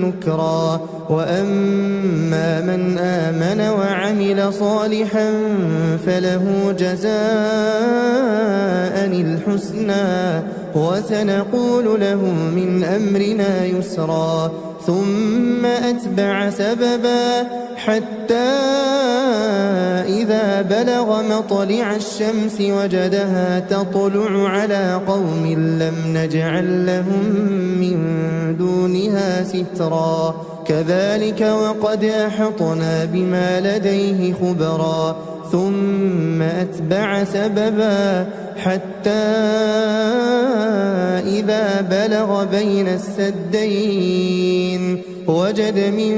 نكرا وأما من آمن وعمل صالحا فله جزاء الحسنى وسنقول له من أمرنا يسرا ثم أتبع سببا حتى إذا بلغ مطلع الشمس وجدها تطلع على قوم لم نجعل لهم من دونها سترا كذلك وقد أحطنا بما لديه خبرا ثم أتبع سببا حتى إذا بلغ بين السدين وجد من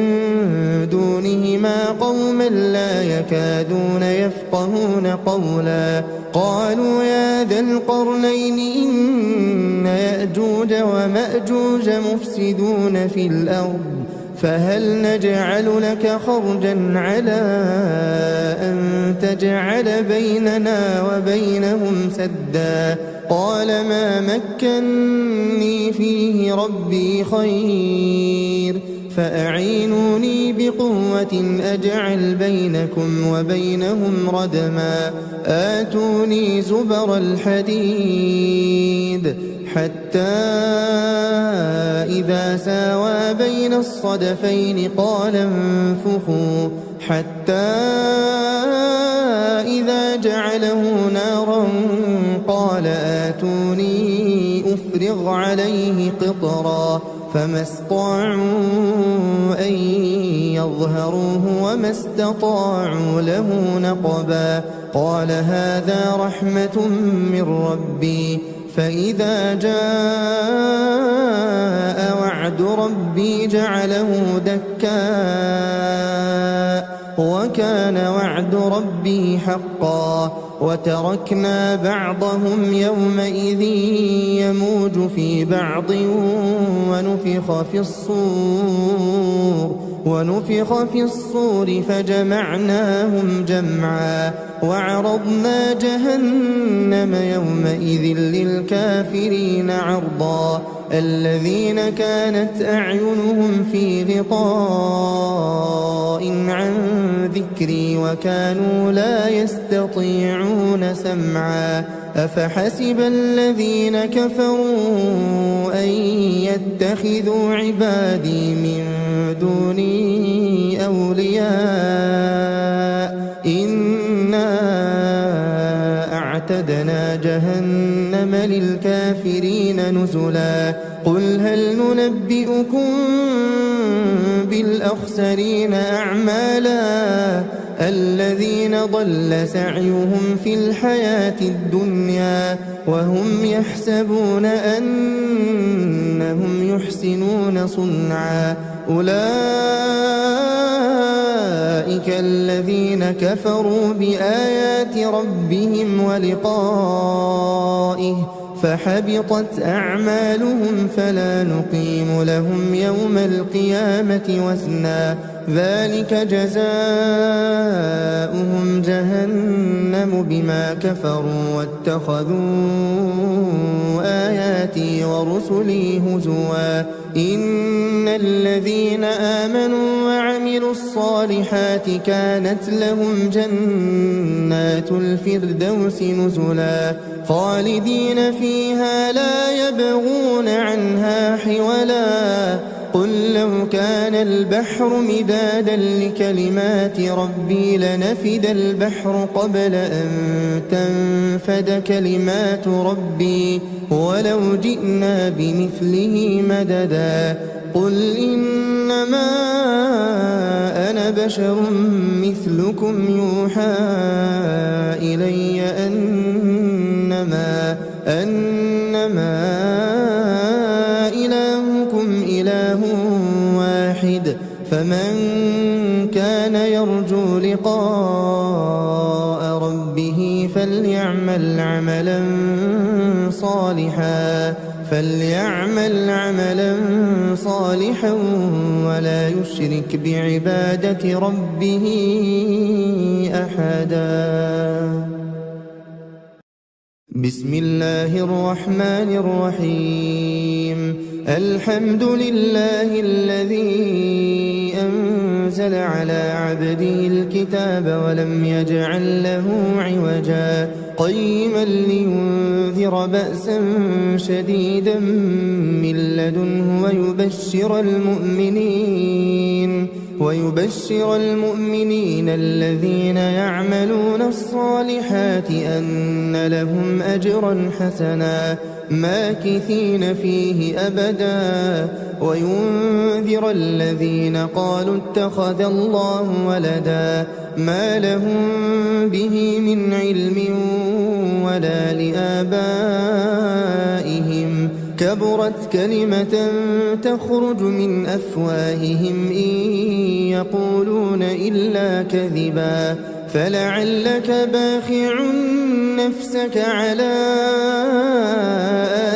دونهما قوما لا يكادون يفقهون قولا قالوا يا ذا القرنين إن يأجوج ومأجوج مفسدون في الأرض فهل نجعل لك خرجا على أن تجعل بيننا وبينهم سدا قال ما مكني فيه ربي خير فأعينوني بقوة أجعل بينكم وبينهم ردما آتوني زبر الحديد حتى إذا ساوى بين الصدفين قال انفخوا حتى إذا جعله نارا قال آتوني أفرغ عليه قطرا فما استطاعوا أن يظهروه وما استطاعوا له نقبا قال هذا رحمة من ربي فإذا جاء وعد ربي جعله دكاء وكان وعد ربي حقا وتركنا بعضهم يومئذ يموج في بعض ونفخ في الصور فجمعناهم جمعا وعرضنا جهنم يومئذ للكافرين عرضا الذين كانت أعينهم في غطاء عن ذكري وكانوا لا يستطيعون سمعا أفحسب الذين كفروا أن يتخذوا عبادي من دوني أولياء إنا أعتدنا جهنم للكافرين نزلا قل هل ننبئكم بالأخسرين أعمالا الذين ضل سعيهم في الحياة الدنيا وهم يحسبون أنهم يحسنون صنعا أولئك الذين كفروا بآيات ربهم ولقائه فحبطت أعمالهم فلا نقيم لهم يوم القيامة وزنا ذلك جزاؤهم جهنم بما كفروا واتخذوا آياتي ورسلي هزوا إن الذين آمنوا وعملوا الصالحات كانت لهم جنات الفردوس نزلا خالدين فيها لا يبغون عنها حولا قل لو كان البحر مدادا لكلمات ربي لنفد البحر قبل أن تنفد كلمات ربي ولو جئنا بمثله مددا قل إنما أنا بشر مثلكم يوحى إلي أنما إلهكم إله واحد فمن كان يرجو لقاء ربه فليعمل عملا صالحا ولا يشرك بعبادة ربه أحدا بسم الله الرحمن الرحيم الحمد لله الذي أنزل على عبده الكتاب ولم يجعل له عوجا قيما لينذر بأسا شديدا من لدنه ويبشر المؤمنين الذين يعملون الصالحات أن لهم أجرا حسنا ماكثين فيه أبدا وينذر الذين قالوا اتخذ الله ولدا ما لهم به من علم ولا لآبائهم كبرت كلمة تخرج من أفواههم إن يقولون إلا كذبا فلعلك باخع نفسك على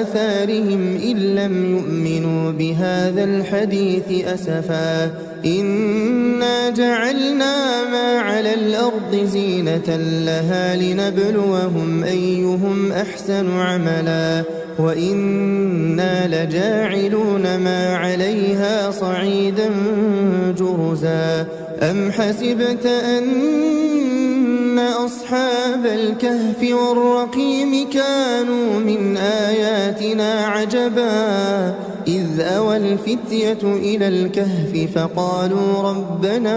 آثارهم إن لم يؤمنوا بهذا الحديث أسفا إنا جعلنا ما على الأرض زينة لها لنبلوهم أيهم أحسن عملا وإنا لجاعلون ما عليها صعيدا جرزا أم حسبت أن أصحاب الكهف والرقيم كانوا من آياتنا آياتنا عجبا إذ أوى الفتية إلى الكهف فقالوا ربنا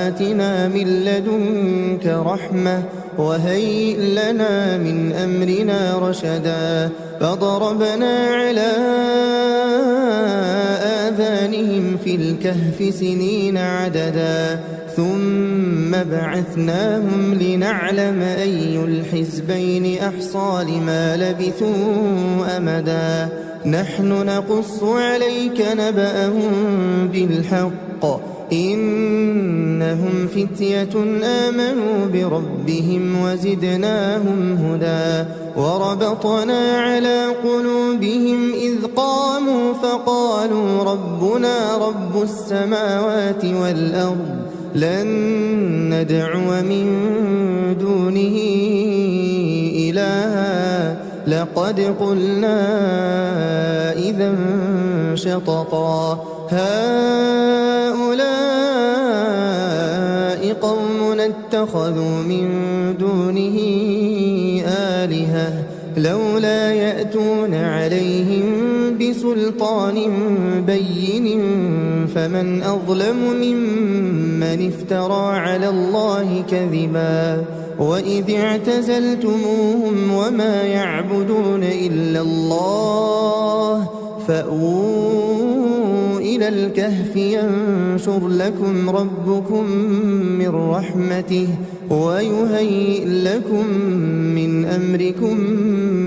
آتنا من لدنك رحمة وهيئ لنا من أمرنا رشدا فضربنا على آذانهم في الكهف سنين عددا ثم بعثناهم لنعلم أي الحزبين أحصى لما لبثوا أمدا نحن نقص عليك نبأهم بالحق إنهم فتية آمنوا بربهم وزدناهم هدى وربطنا على قلوبهم إذ قاموا فقالوا ربنا رب السماوات والأرض لن ندعو من دونه إلها لقد قلنا إذا شططا هؤلاء قوم اتخذوا من دونه آلهة لولا يأتون عليهم بسلطان بين فمن أظلم ممن افترى على الله كذبا وإذ اعتزلتموهم وما يعبدون إلا الله فأووا إلى الكهف ينشر لكم ربكم من رحمته ويهيئ لكم من أمركم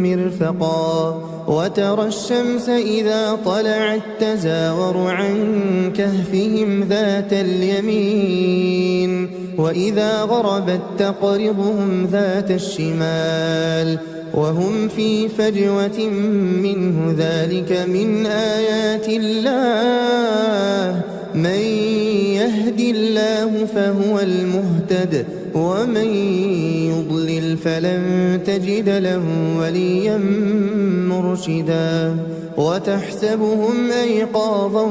مرفقا وترى الشمس إذا طلعت تزاور عن كهفهم ذات اليمين وإذا غربت تقرضهم ذات الشمال وهم في فجوة منه ذلك من آيات الله من يهد الله فهو المهتد ومن يضلل فلن تجد له وليا مرشدا وتحسبهم أيقاظا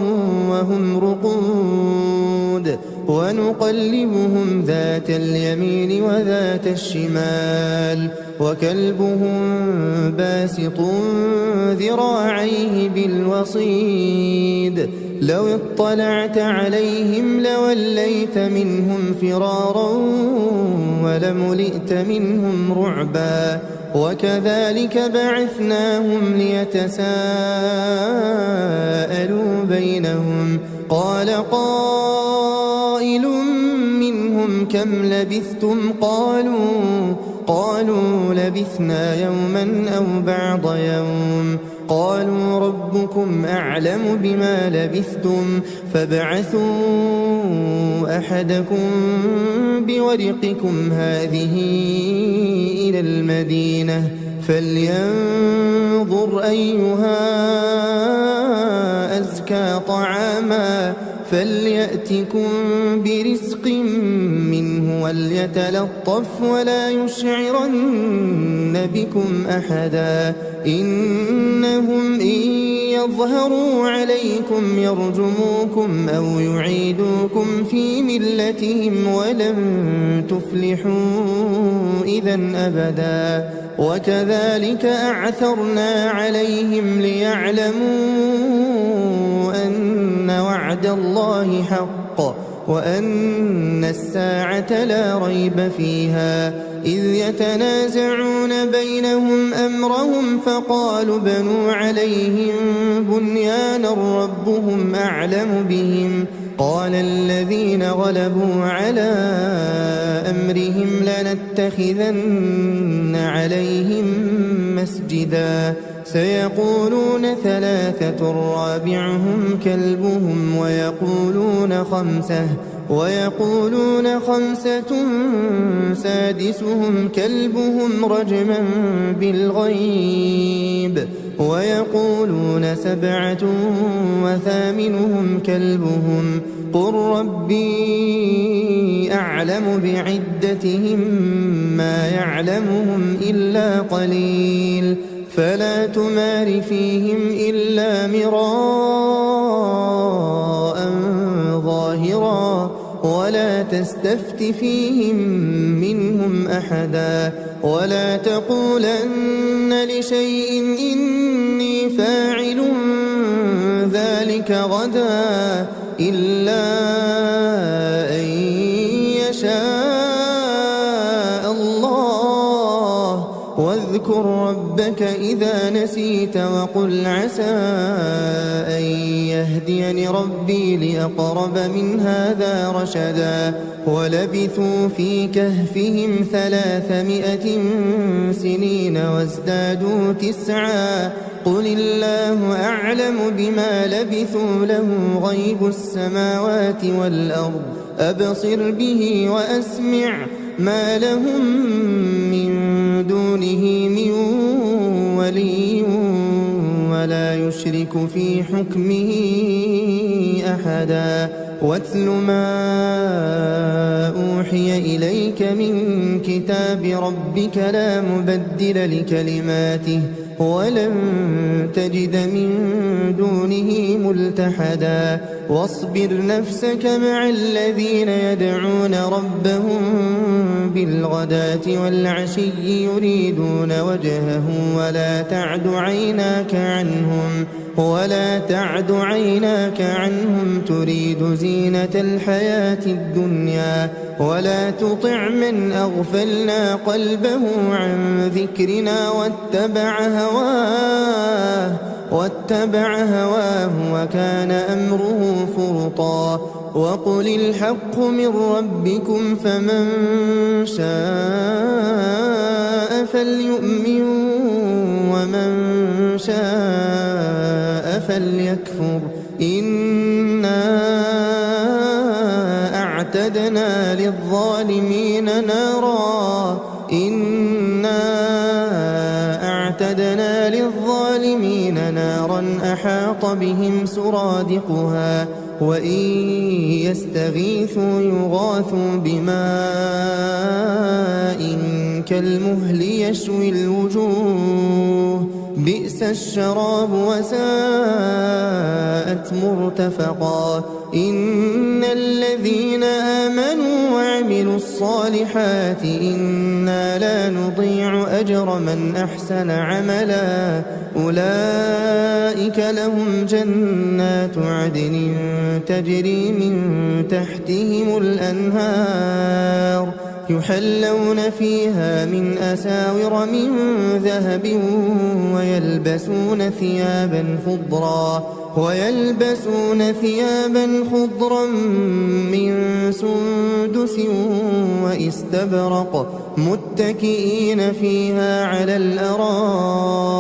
وهم رقود ونقلبهم ذات اليمين وذات الشمال وكلبهم باسط ذراعيه بالوصيد لو اطلعت عليهم لوليت منهم فرارا ولملئت منهم رعبا وكذلك بعثناهم ليتساءلوا بينهم قال قائل منهم كم لبثتم قالوا لبثنا يوما أو بعض يوم قالوا ربكم أعلم بما لبثتم فابعثوا أحدكم بورقكم هذه إلى المدينة فلينظر أيها أزكى طعاما فليأتكم برزق منه وليتلطف ولا يشعرن بكم أحدا إنهم إن يظهروا عليكم يرجموكم أو يعيدوكم في ملتهم ولن تفلحوا إذا أبدا وكذلك أعثرنا عليهم ليعلموا أن وعد الله حق وأن الساعة لا ريب فيها إذ يتنازعون بينهم أمرهم فقالوا بنوا عليهم بنيانا ربهم أعلم بهم قال الذين غلبوا على أمرهم لنتخذن عليهم مسجدا سيقولون ثلاثة رابعهم كلبهم ويقولون خمسة سادسهم كلبهم رجما بالغيب ويقولون سبعة وثامنهم كلبهم قل ربي أعلم بعدتهم ما يعلمهم إلا قليل فلا تمار فيهم إلا مراء ظاهرا ولا تستطيع تستفت فيهم منهم أحدا ولا تقولن لشيء إني فاعل ذلك غدا إلا أن يشاء الله واذكر ربك إذا نسيت وقل عسى أن يهديني ربي لأقرب من هذا رشدا ولبثوا في كهفهم 300 سنين وازدادوا 9 قل الله أعلم بما لبثوا له غيب السماوات والأرض أبصر به وأسمع ما لهم من دونه من ولي ولا يشرك في حكمه أحدا واتل ما أوحي إليك من كتاب ربك لا مبدل لكلماته ولن تجد من دونه ملتحدا واصبر نفسك مع الذين يدعون ربهم بالغداة والعشي يريدون وجهه ولا تعد عيناك عنهم تريد زينة الحياة الدنيا ولا تطع من أغفلنا قلبه عن ذكرنا واتبع هواه وكان أمره فرطا وقل الحق من ربكم فمن شاء فليؤمن ومن شاء فليكفر إنا أعتدنا للظالمين نارا أحاط بهم سرادقها وإن يستغيثوا يغاثوا بماء كالمهل يشوي الوجوه بئس الشراب وساءت مرتفقا إن الذين آمنوا وعملوا الصالحات إنا لا نضيع أجر من أحسن عملا أولئك لهم جنات عدن تجري من تحتهم الأنهار يحلون فيها من أساور من ذهب ويلبسون ثيابا خضرا من سندس واستبرق متكئين فيها على الأرائك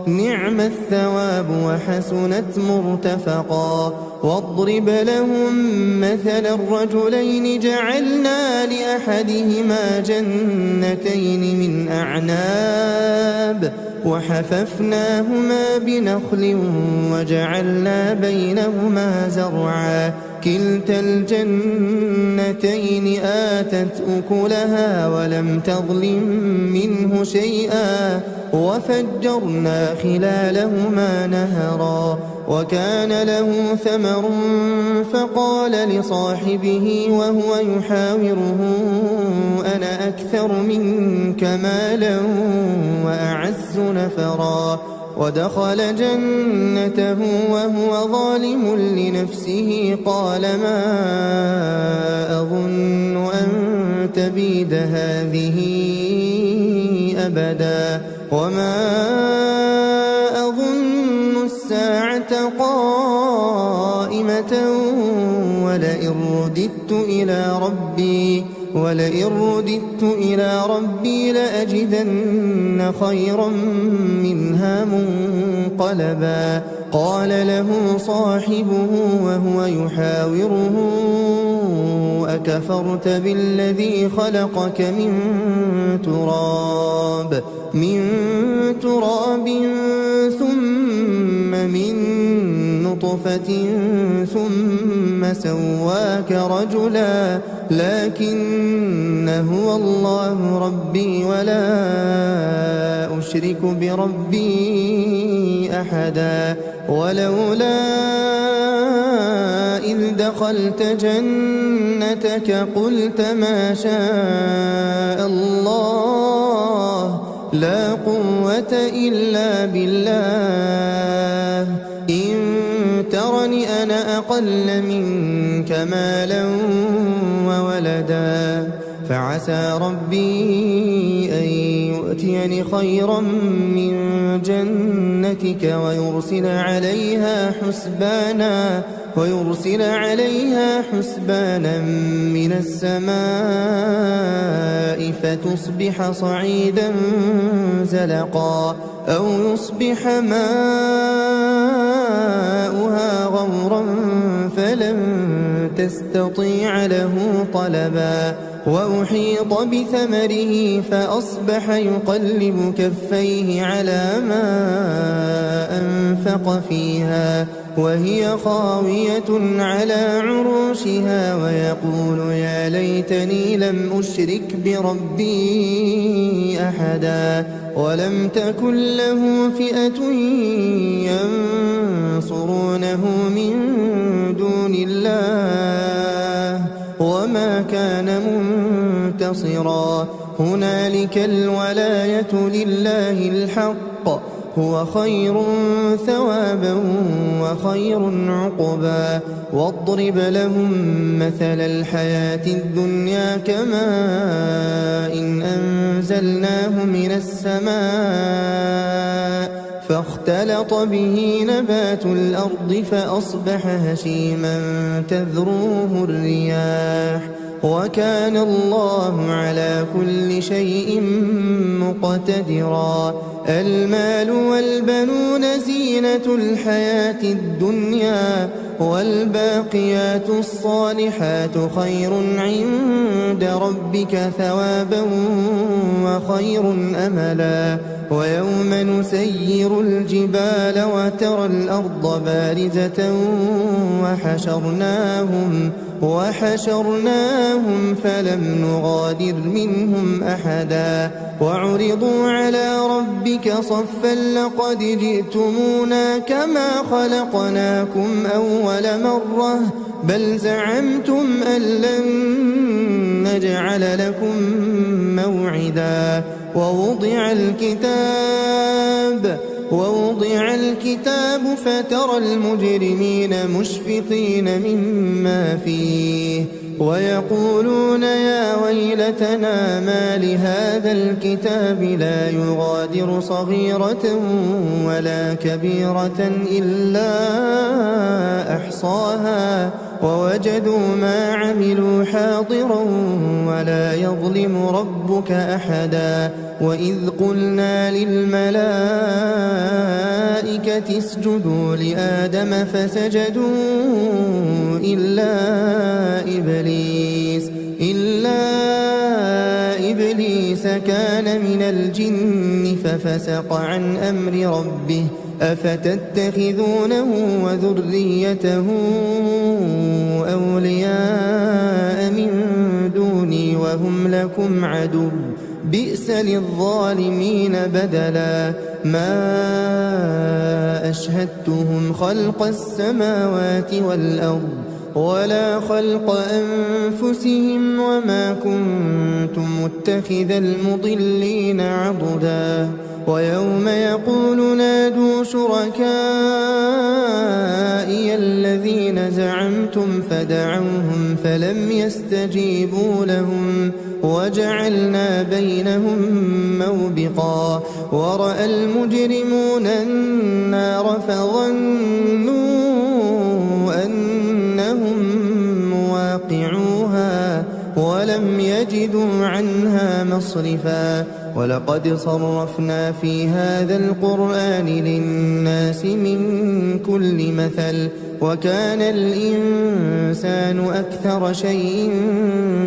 نعم الثواب وحسنت مرتفقا واضرب لهم مثل الرجلين جعلنا لأحدهما جنتين من أعناب وحففناهما بنخل وجعلنا بينهما زرعا كلتا الجنتين آتت أكلها ولم تظلم منه شيئا وفجرنا خلالهما نهرا وكان له ثمر فقال لصاحبه وهو يحاوره أنا أكثر منك مالا وأعز نفرا ودخل جنته وهو ظالم لنفسه قال ما أظن أن تبيد هذه أبدا وما أظن الساعة قائمة ولئن رددت إلى ربي لأجدن خيرا منها منقلبا قال له صاحبه وهو يحاوره أكفرت بالذي خلقك من تراب ثم من نطفة ثم سواك رجلا لكن هو الله ربي ولا أشرك بربي أحدا ولولا إذ دخلت جنتك قلت ما شاء الله لا قوة إلا بالله إن ترني أنا أقل منك مالا وولدا فعسى ربي أن يؤتيني خيرا من جنتك ويرسل عليها حسبانا من السماء فتصبح صعيدا زلقا أو يصبح ماؤها غورا فلن تستطيع له طلبا وأحيط بثمره فأصبح يقلب كفيه على ما أنفق فيها وهي خاوية على عروشها ويقول يا ليتني لم أشرك بربي أحدا ولم تكن له فئة ينصرونه من دون الله وما كان منتصرا هنالك الولاية لله الحق هو خير ثوابا وخير عقبا واضرب لهم مثل الحياة الدنيا كماء إن أنزلناه من السماء فاختلط به نبات الأرض فأصبح هشيما تذروه الرياح وكان الله على كل شيء مقتدرا المال والبنون زينة الحياة الدنيا والباقيات الصالحات خير عند ربك ثوابا وخير أملا ويوم نسير الجبال وترى الأرض بارزة وحشرناهم فلم نغادر منهم أحدا وعرضوا على ربك صفا لقد جئتمونا كما خلقناكم أول مرة بل زعمتم أن لن نجعل لكم موعدا ووضع الكتاب فترى المجرمين مشفقين مما فيه ويقولون يا ويلتنا ما لهذا الكتاب لا يغادر صغيرة ولا كبيرة إلا أحصاها ووجدوا ما عملوا حاضرا ولا يظلم ربك أحدا وإذ قلنا للملائكة اسجدوا لآدم فسجدوا إلا إبليس كان من الجن ففسق عن أمر ربه أفتتخذونه وذريته أولياء من دوني وهم لكم عدو بئس للظالمين بدلا ما أشهدتهم خلق السماوات والأرض ولا خلق أنفسهم وما كنت متخذ المضلين عضدا ويوم يقول نادوا شركائي الذين زعمتم فدعوهم فلم يستجيبوا لهم وجعلنا بينهم موبقا ورأى المجرمون النار فظنوا أنهم مواقعوها ولم يجدوا عنها مصرفا ولقد صرفنا في هذا القرآن للناس من كل مثل وكان الإنسان أكثر شيء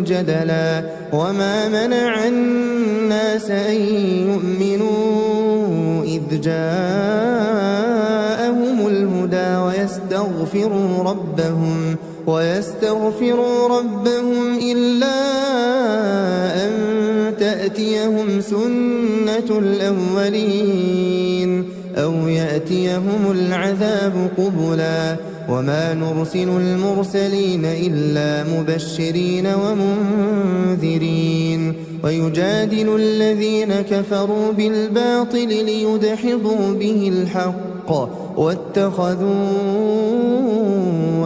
جدلا وما منع الناس أن يؤمنوا إذ جاءهم الهدى ويستغفروا ربهم إلا أن تأتيهم سنة الأولين أو يأتيهم العذاب قبلا وما نرسل المرسلين إلا مبشرين ومنذرين ويجادل الذين كفروا بالباطل ليدحضوا به الحق واتخذوا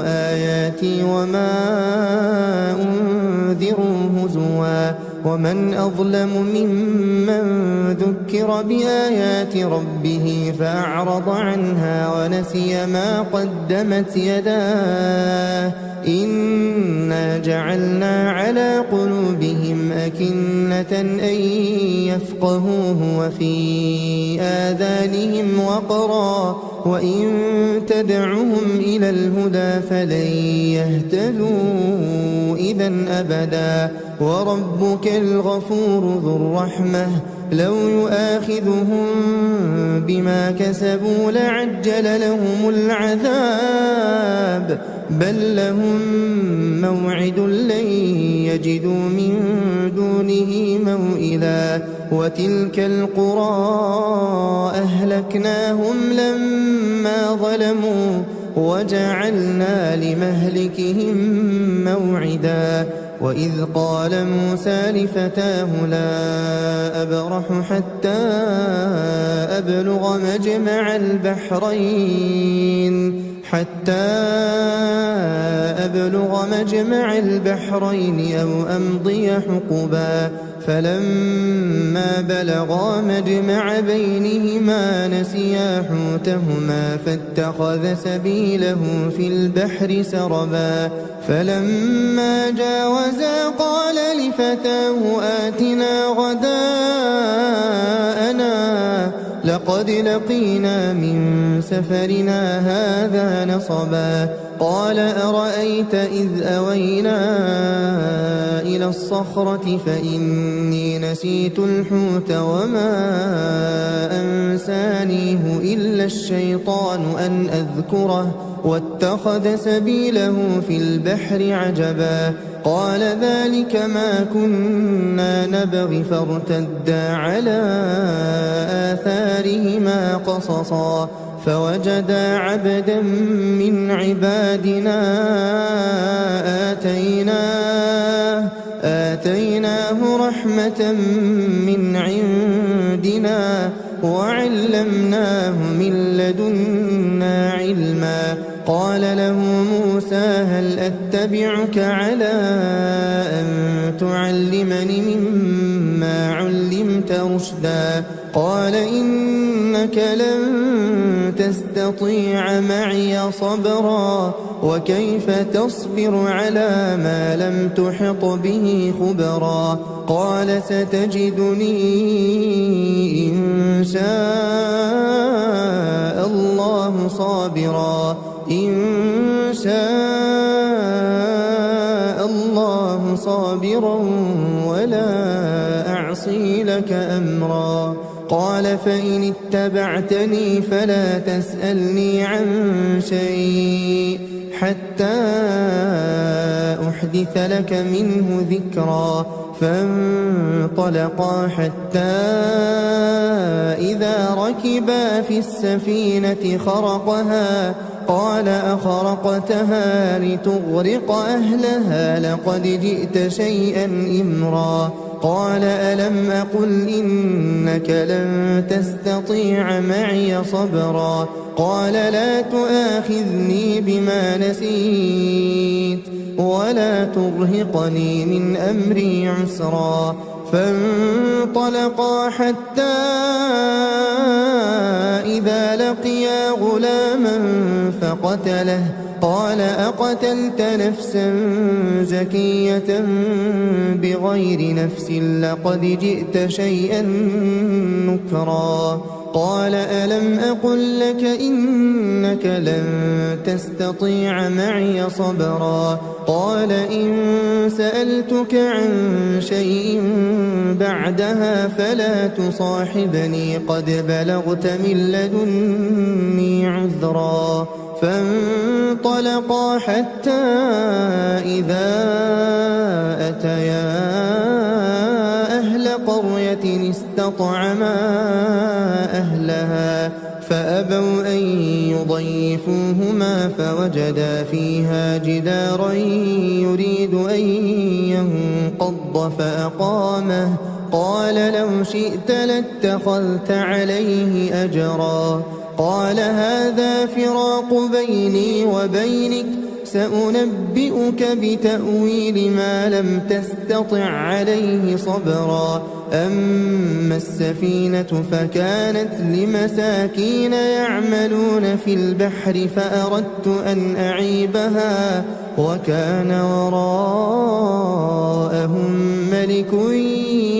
آياتي وما أنذروا هزوا ومن أظلم ممن ذكر بآيات ربه فأعرض عنها ونسي ما قدمت يداه إنا جعلنا على قلوبهم أكنة أن يفقهوه وفي آذانهم وقرا وإن تدعهم إلى الهدى فلن يهتدوا إذا أبدا وربك الغفور ذو الرحمة لو يؤاخذهم بما كسبوا لعجل لهم العذاب بل لهم موعد لن يجدوا من دونه موئلا وتلك القرى أهلكناهم لما ظلموا وجعلنا لمهلكهم موعدا وإذ قال موسى لفتاه لا أبرح حتى أبلغ مجمع البحرين أو أمضي حقبا فلما بلغا مجمع بينهما نسيا حوتهما فاتخذ سبيله في البحر سربا فلما جاوزا قال لفتاه آتنا غداءنا لقد لقينا من سفرنا هذا نصبا قال أرأيت إذ أوينا إلى الصخرة فإني نسيت الحوت وما أنسانيه إلا الشيطان أن أذكره واتخذ سبيله في البحر عجبا قال ذلك ما كنا نبغي فارتدا على آثارهما قصصا فوجدا عبدا من عبادنا آتيناه رحمة من عندنا وعلمناه من لدنا علما قال له موسى هل أتبعك على أن تعلمني مما علمت رشدا قال إنك لن تستطيع معي صبرا وكيف تصبر على ما لم تحط به خبرا قال ستجدني إن شاء الله صابرا ولا أعصي لك أمرا قال فإن اتبعتني فلا تسألني عن شيء حتى أحدث لك منه ذكرا فانطلقا حتى إذا ركبا في السفينة خرقها قال أخرقتها لتغرق أهلها لقد جئت شيئا إمرا قال ألم أقل إنك لن تستطيع معي صبرا قال لا تؤاخذني بما نسيت ولا ترهقني من أمري عسرا فانطلقا حتى إذا لقيا غلاما فقتله قال أقتلت نفسا زكية بغير نفس لقد جئت شيئا نكرا قال ألم أقل لك إنك لن تستطيع معي صبرا قال إن سألتك عن شيء بعدها فلا تصاحبني قد بلغت من لدني عذرا فانطلقا حتى إذا أتيا أهل قرية استطعما أهلها فأبوا أن يضيفوهما فوجدا فيها جدارا يريد أن ينقض فأقامه قال لو شئت لاتخذت عليه أجرا قال هذا فراق بيني وبينك سأنبئك بتأويل ما لم تستطع عليه صبرا أما السفينة فكانت لمساكين يعملون في البحر فأردت أن أعيبها وكان وراءهم ملك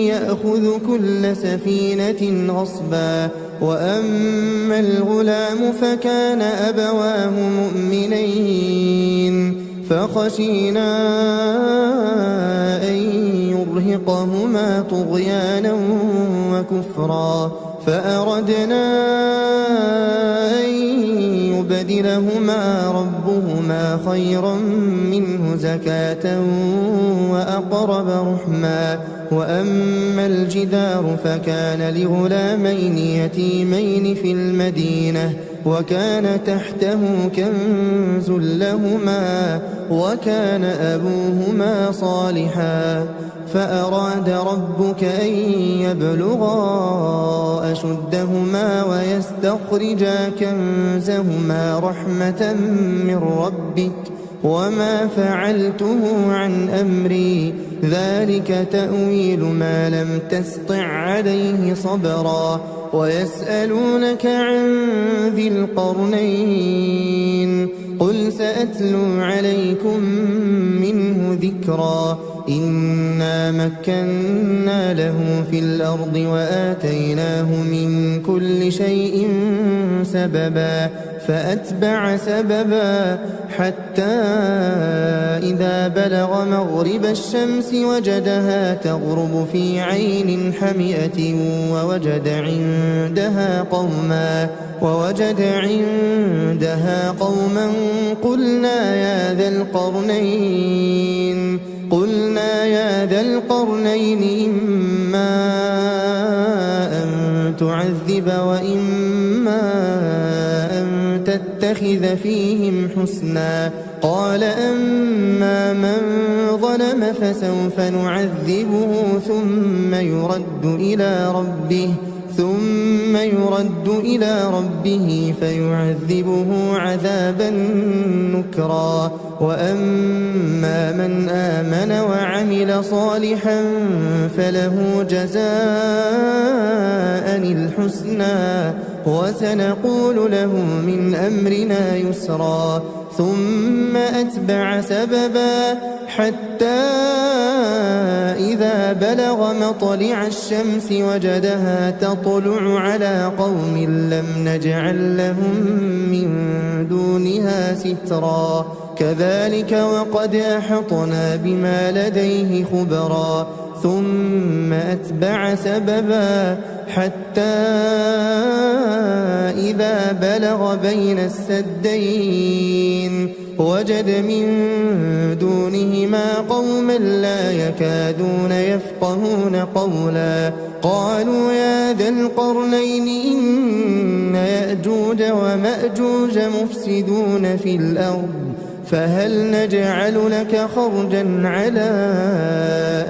يأخذ كل سفينة غصبا وأما الغلام فكان أبواه مؤمنين فخشينا أن يرهقهما طغيانا وكفرا فأردنا أن يبدلهما ربهما خيرا منه زكاة وأقرب رحما وأما الجدار فكان لغلامين يتيمين في المدينة وكان تحته كنز لهما وكان أبوهما صالحا فأراد ربك أن يبلغا أشدهما ويستخرجا كنزهما رحمة من ربك وما فعلته عن أمري ذلك تأويل ما لم تسطع عليه صبرا ويسألونك عن ذي القرنين قل سأتلو عليكم منه ذكرا إنا مكنا له في الأرض وآتيناه من كل شيء سببا فأتبع سببا حتى إذا بلغ مغرب الشمس وجدها تغرب في عين حمئة ووجد عندها قوما قلنا يا ذا القرنين إما أن تعذب وإما أن تتخذ فيهم حسنا قال أما من ظلم فسوف نعذبه ثم يرد إلى ربه فيعذبه عذابا نكرا وأما من آمن وعمل صالحا فله جزاء الحسنى وسنقول له من أمرنا يسرا ثم أتبع سببا حتى إذا بلغ مطلع الشمس وجدها تطلع على قوم لم نجعل لهم من دونها سترا كذلك وقد أحطنا بما لديه خبرا ثم أتبع سببا حتى إذا بلغ بين السدين وجد من دونهما قوما لا يكادون يفقهون قولا قالوا يا ذا القرنين إن يأجوج ومأجوج مفسدون في الأرض فهل نجعل لك خرجا على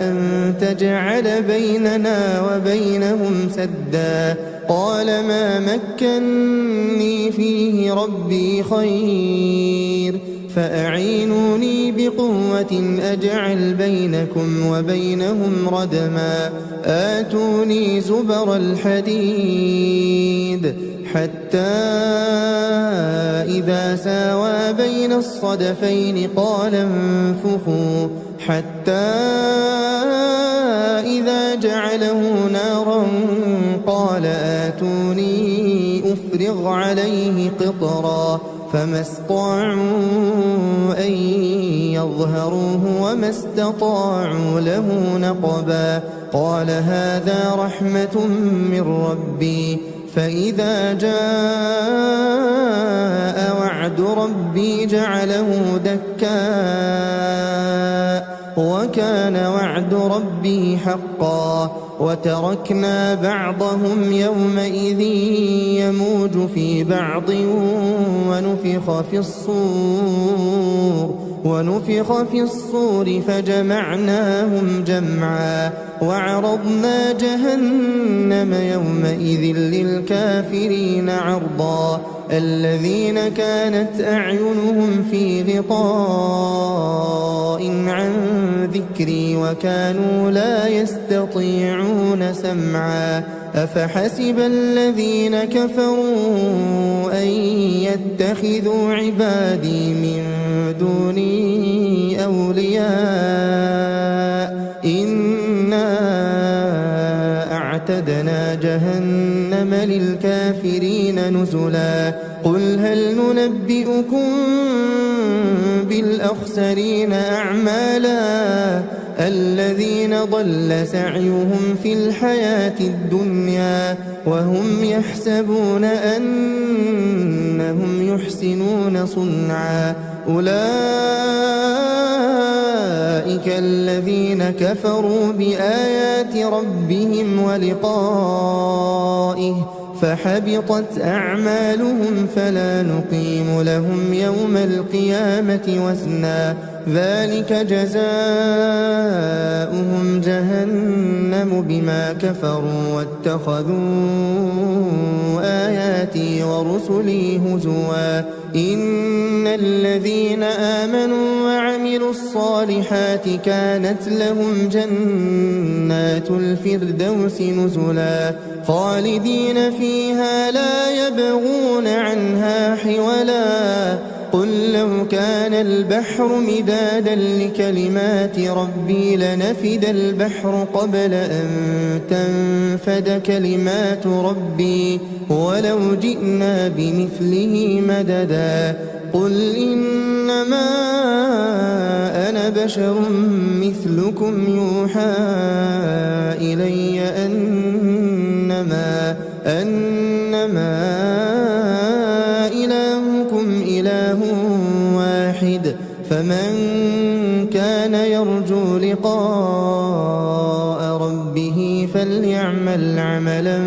أن تجعل بيننا وبينهم سدا قال ما مكني فيه ربي خير فأعينوني بقوة أجعل بينكم وبينهم ردما آتوني زبر الحديد حتى إذا ساوى بين الصدفين قال انفخوا حتى إذا جعله نارا قال آتوني أفرغ عليه قطرا فما استطاعوا أن يظهروه وما استطاعوا له نقبا قال هذا رحمة من ربي فإذا جاء وعد ربي جعله دكاء وكان وعد ربي حقا وتركنا بعضهم يومئذ يموج في بعض ونفخ في الصور فجمعناهم جمعا وعرضنا جهنم يومئذ للكافرين عرضا الذين كانت أعينهم في غطاء عن ذكري وكانوا لا يستطيعون سمعا أفحسب الذين كفروا أن يتخذوا عبادي من دوني أولياء إنا أعتدنا جهنم للكافرين نزلا قل هل ننبئكم بالأخسرين أعمالا الذين ضل سعيهم في الحياة الدنيا وهم يحسبون أنهم يحسنون صنعا أولئك الذين كفروا بآيات ربهم ولقائه فحبطت أعمالهم فلا نقيم لهم يوم القيامة وزنا ذلك جزاؤهم جهنم بما كفروا واتخذوا آياتي ورسلي هزوا إن الذين آمنوا وعملوا الصالحات كانت لهم جنات الفردوس نزلا خالدين فيها لا يبغون عنها حولا قل لو كان البحر مدادا لكلمات ربي لنفد البحر قبل أن تنفد كلمات ربي ولو جئنا بمثله مددا قل إنما أنا بشر مثلكم يوحى إلي أنما إلهكم إله واحد فمن كان يرجو لقاء ربه فليعمل عملا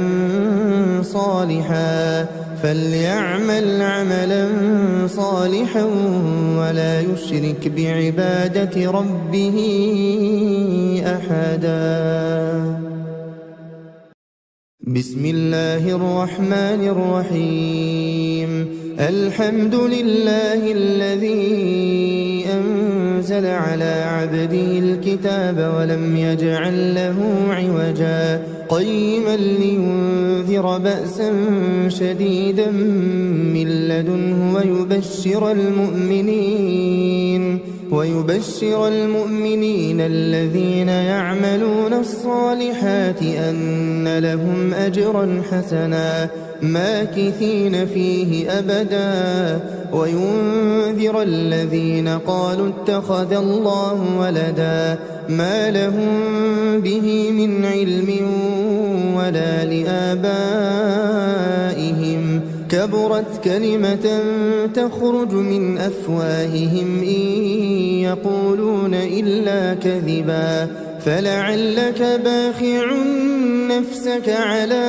صالحا ولا يشرك بعبادة ربه أحدا بسم الله الرحمن الرحيم الحمد لله الذي أنزل على عبده الكتاب ولم يجعل له عوجا قيما لينذر بأسا شديدا من لدنه ويبشر المؤمنين الذين يعملون الصالحات أن لهم أجرا حسنا ماكثين فيه أبدا وينذر الذين قالوا اتخذ الله ولدا ما لهم به من علم ولا لآبائهم كبرت كلمة تخرج من أفواههم إن يقولون إلا كذبا فلعلك باخع نفسك على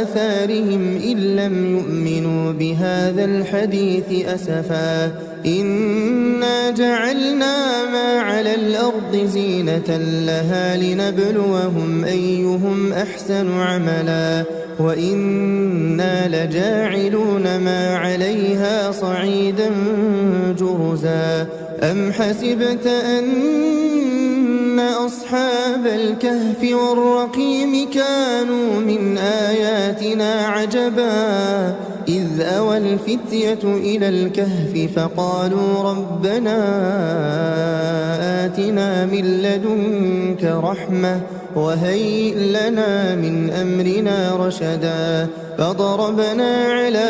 آثارهم إن لم يؤمنوا بهذا الحديث أسفا إنا جعلنا ما على الأرض زينة لها لنبلوهم أيهم أحسن عملا وإنا لجاعلون ما عليها صعيدا جرزا أم حسبت أن أصحاب الكهف والرقيم كانوا من آياتنا عجبا إذ أوى الفتية إلى الكهف فقالوا ربنا آتنا من لدنك رحمة وهيئ لنا من أمرنا رشدا فضربنا على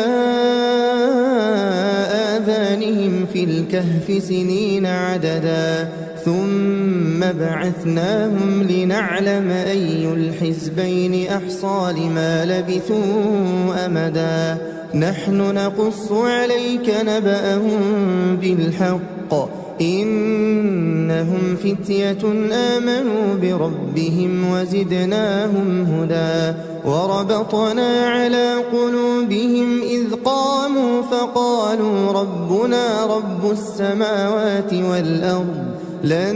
آذانهم في الكهف سنين عددا ثم بعثناهم لنعلم أي الحزبين أحصى لما لبثوا أمدا نحن نقص عليك نبأهم بالحق إنهم فتية آمنوا بربهم وزدناهم هدى وربطنا على قلوبهم إذ قاموا فقالوا ربنا رب السماوات والأرض لن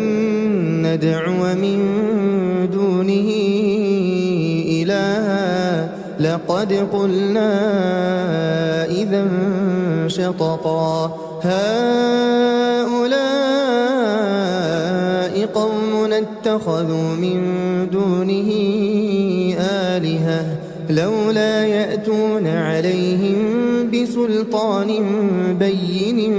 ندعو من دونه إلها لقد قلنا إذا شططا هؤلاء قوم اتخذوا من دونه آلهة لولا يأتون عليهم بسلطان بين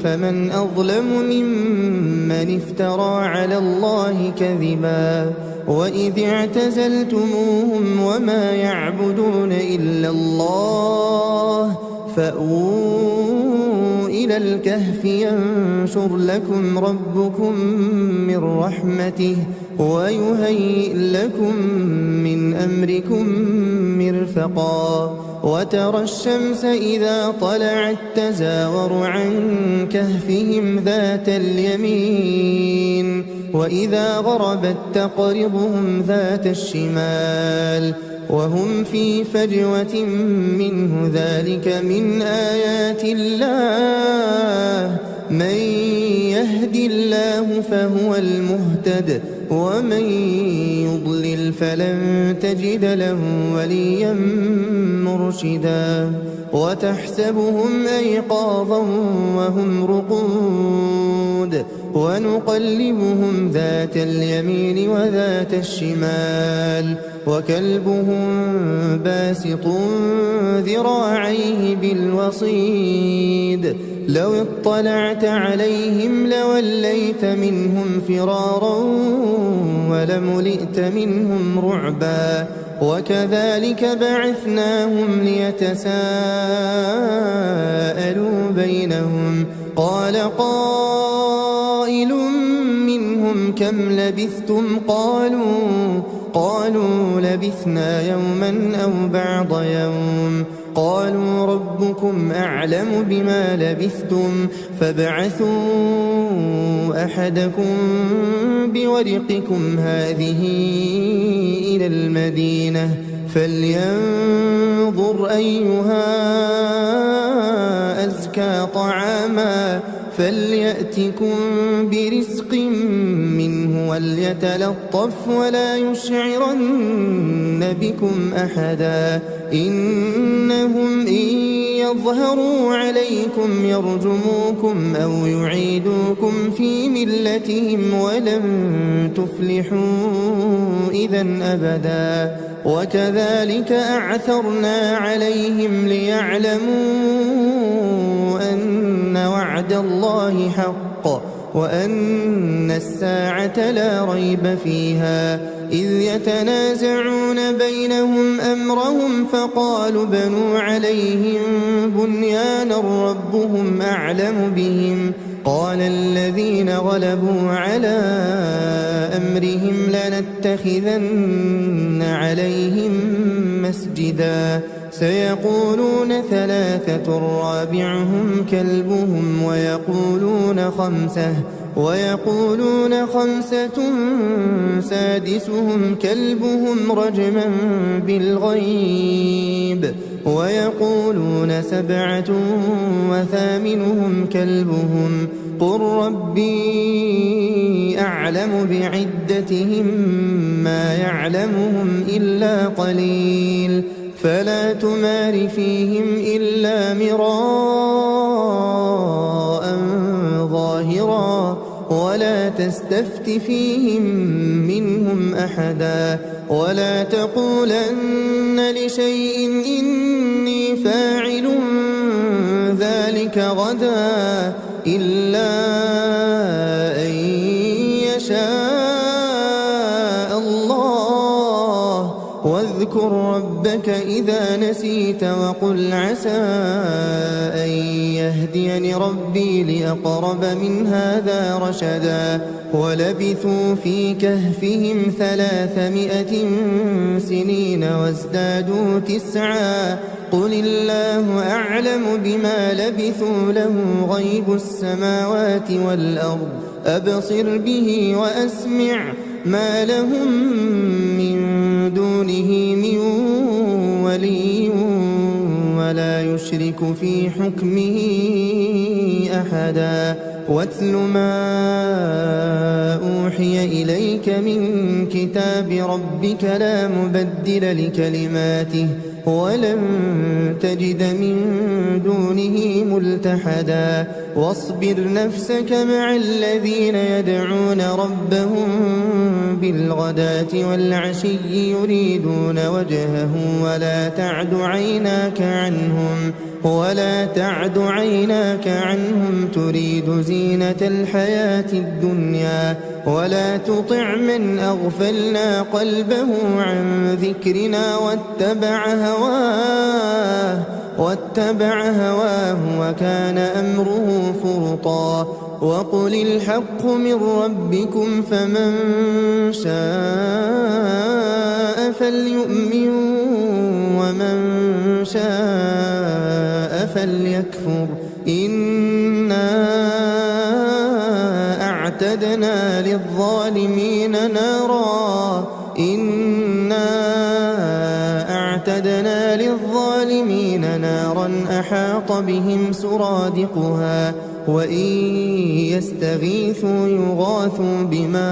فمن أظلم ممن افترى على الله كذبا وإذ اعتزلتموهم وما يعبدون إلا الله فأووا إلى الكهف ينشر لكم ربكم من رحمته ويهيئ لكم من أمركم مرفقا وترى الشمس إذا طلعت تزاور عن كهفهم ذات اليمين وإذا غربت تقرضهم ذات الشمال وهم في فجوة منه ذلك من آيات الله من يهد الله فهو المهتد ومن يضلل فلن تجد له وليا مرشدا وتحسبهم أيقاظا وهم رقود ونقلبهم ذات اليمين وذات الشمال وكلبهم باسط ذراعيه بالوصيد لو اطلعت عليهم لوليت منهم فرارا ولملئت منهم رعبا وكذلك بعثناهم ليتساءلوا بينهم قال قائل منهم كم لبثتم قالوا لبثنا يوما أو بعض يوم قالوا ربكم أعلم بما لبثتم فابعثوا أحدكم بورقكم هذه إلى المدينة فلينظر أيها أزكى طعاما فليأتكم برزق منه وليتلطف ولا يشعرن بكم أحدا إنهم إن يظهروا عليكم يرجموكم أو يعيدوكم في ملتهم ولن تفلحوا إذا أبدا وكذلك أعثرنا عليهم ليعلموا أن وعد الله حق وأن الساعة لا ريب فيها إذ يتنازعون بينهم أمرهم فقالوا بنوا عليهم بنيانا ربهم أعلم بهم قال الذين غلبوا على أمرهم لنتخذن عليهم مسجدا سيقولون ثلاثة رابعهم كلبهم ويقولون خمسة سادسهم كلبهم رجما بالغيب ويقولون سبعة وثامنهم كلبهم قل ربي أعلم بعدتهم ما يعلمهم إلا قليل فلا تمار فيهم إلا مراء ظاهرا ولا تستفت فيهم منهم أحدا ولا تقولن لشيء إني فاعل ذلك غدا إلا أن يشاء الله واذكر ربك إذا نسيت وقل عسى أن يهديني ربي لأقرب من هذا رشدا ولبثوا في كهفهم 300 سنين وازدادوا 9 قل الله أعلم بما لبثوا له غيب السماوات والأرض أبصر به وأسمع ما لهم من دونه من ولي ولا يشرك في حكمه أحدا واتل ما أوحي إليك من كتاب ربك لا مبدل لكلماته ولن تجد من دونه ملتحدا واصبر نفسك مع الذين يدعون ربهم بالغداة والعشي يريدون وجهه ولا تعد عيناك عنهم تريد زينة الحياة الدنيا ولا تطع من أغفلنا قلبه عن ذكرنا واتبع هواه وكان أمره فرطا وقل الحق من ربكم فمن شاء فليؤمن ومن شاء فليكفر إنا أعتدنا للظالمين نارا أحاط بهم سرادقها وإن يستغيثوا يغاثوا بماء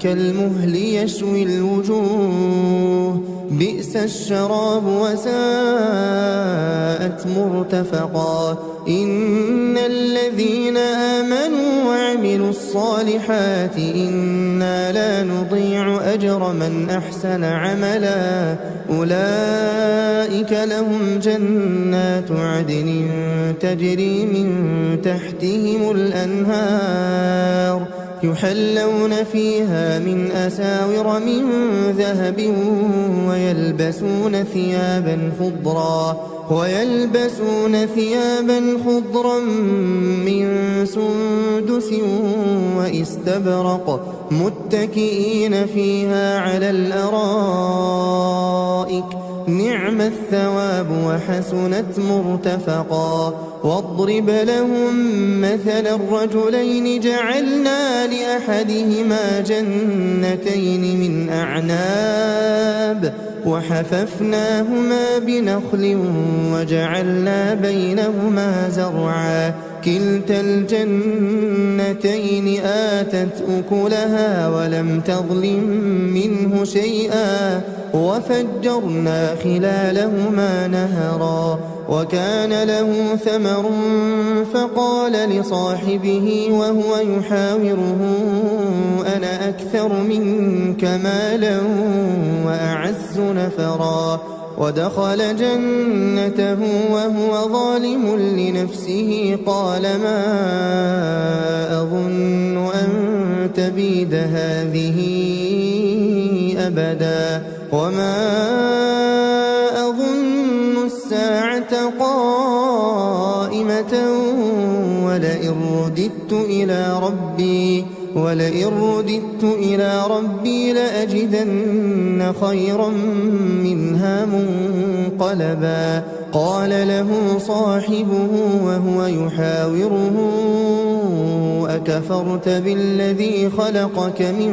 كالمهل يشوي الوجوه بئس الشراب وساءت مرتفقا إن الذين آمنوا وعملوا الصالحات إنا لا نضيع أجر من أحسن عملا أولئك لهم جنات عدن تجري من تحتهم الأنهار يحلون فيها من أساور من ذهب ويلبسون ثيابا خضرا من سندس واستبرق متكئين فيها على الأرائك نعم الثواب وحسنت مرتفقا واضرب لهم مثل الرجلين جعلنا لأحدهما جنتين من أعناب وحففناهما بنخل وجعلنا بينهما زرعا كلتا الجنتين آتت أكلها ولم تظلم منه شيئا وفجرنا خلالهما نهرا وكان له ثمر فقال لصاحبه وهو يحاوره أنا أكثر منك مالا وأعز نفرا ودخل جنته وهو ظالم لنفسه قال ما أظن أن تبيد هذه أبدا وما أظن الساعة قائمة ولئن رددت إلى ربي لأجدن خيرا منها منقلبا قال له صاحبه وهو يحاوره أكفرت بالذي خلقك من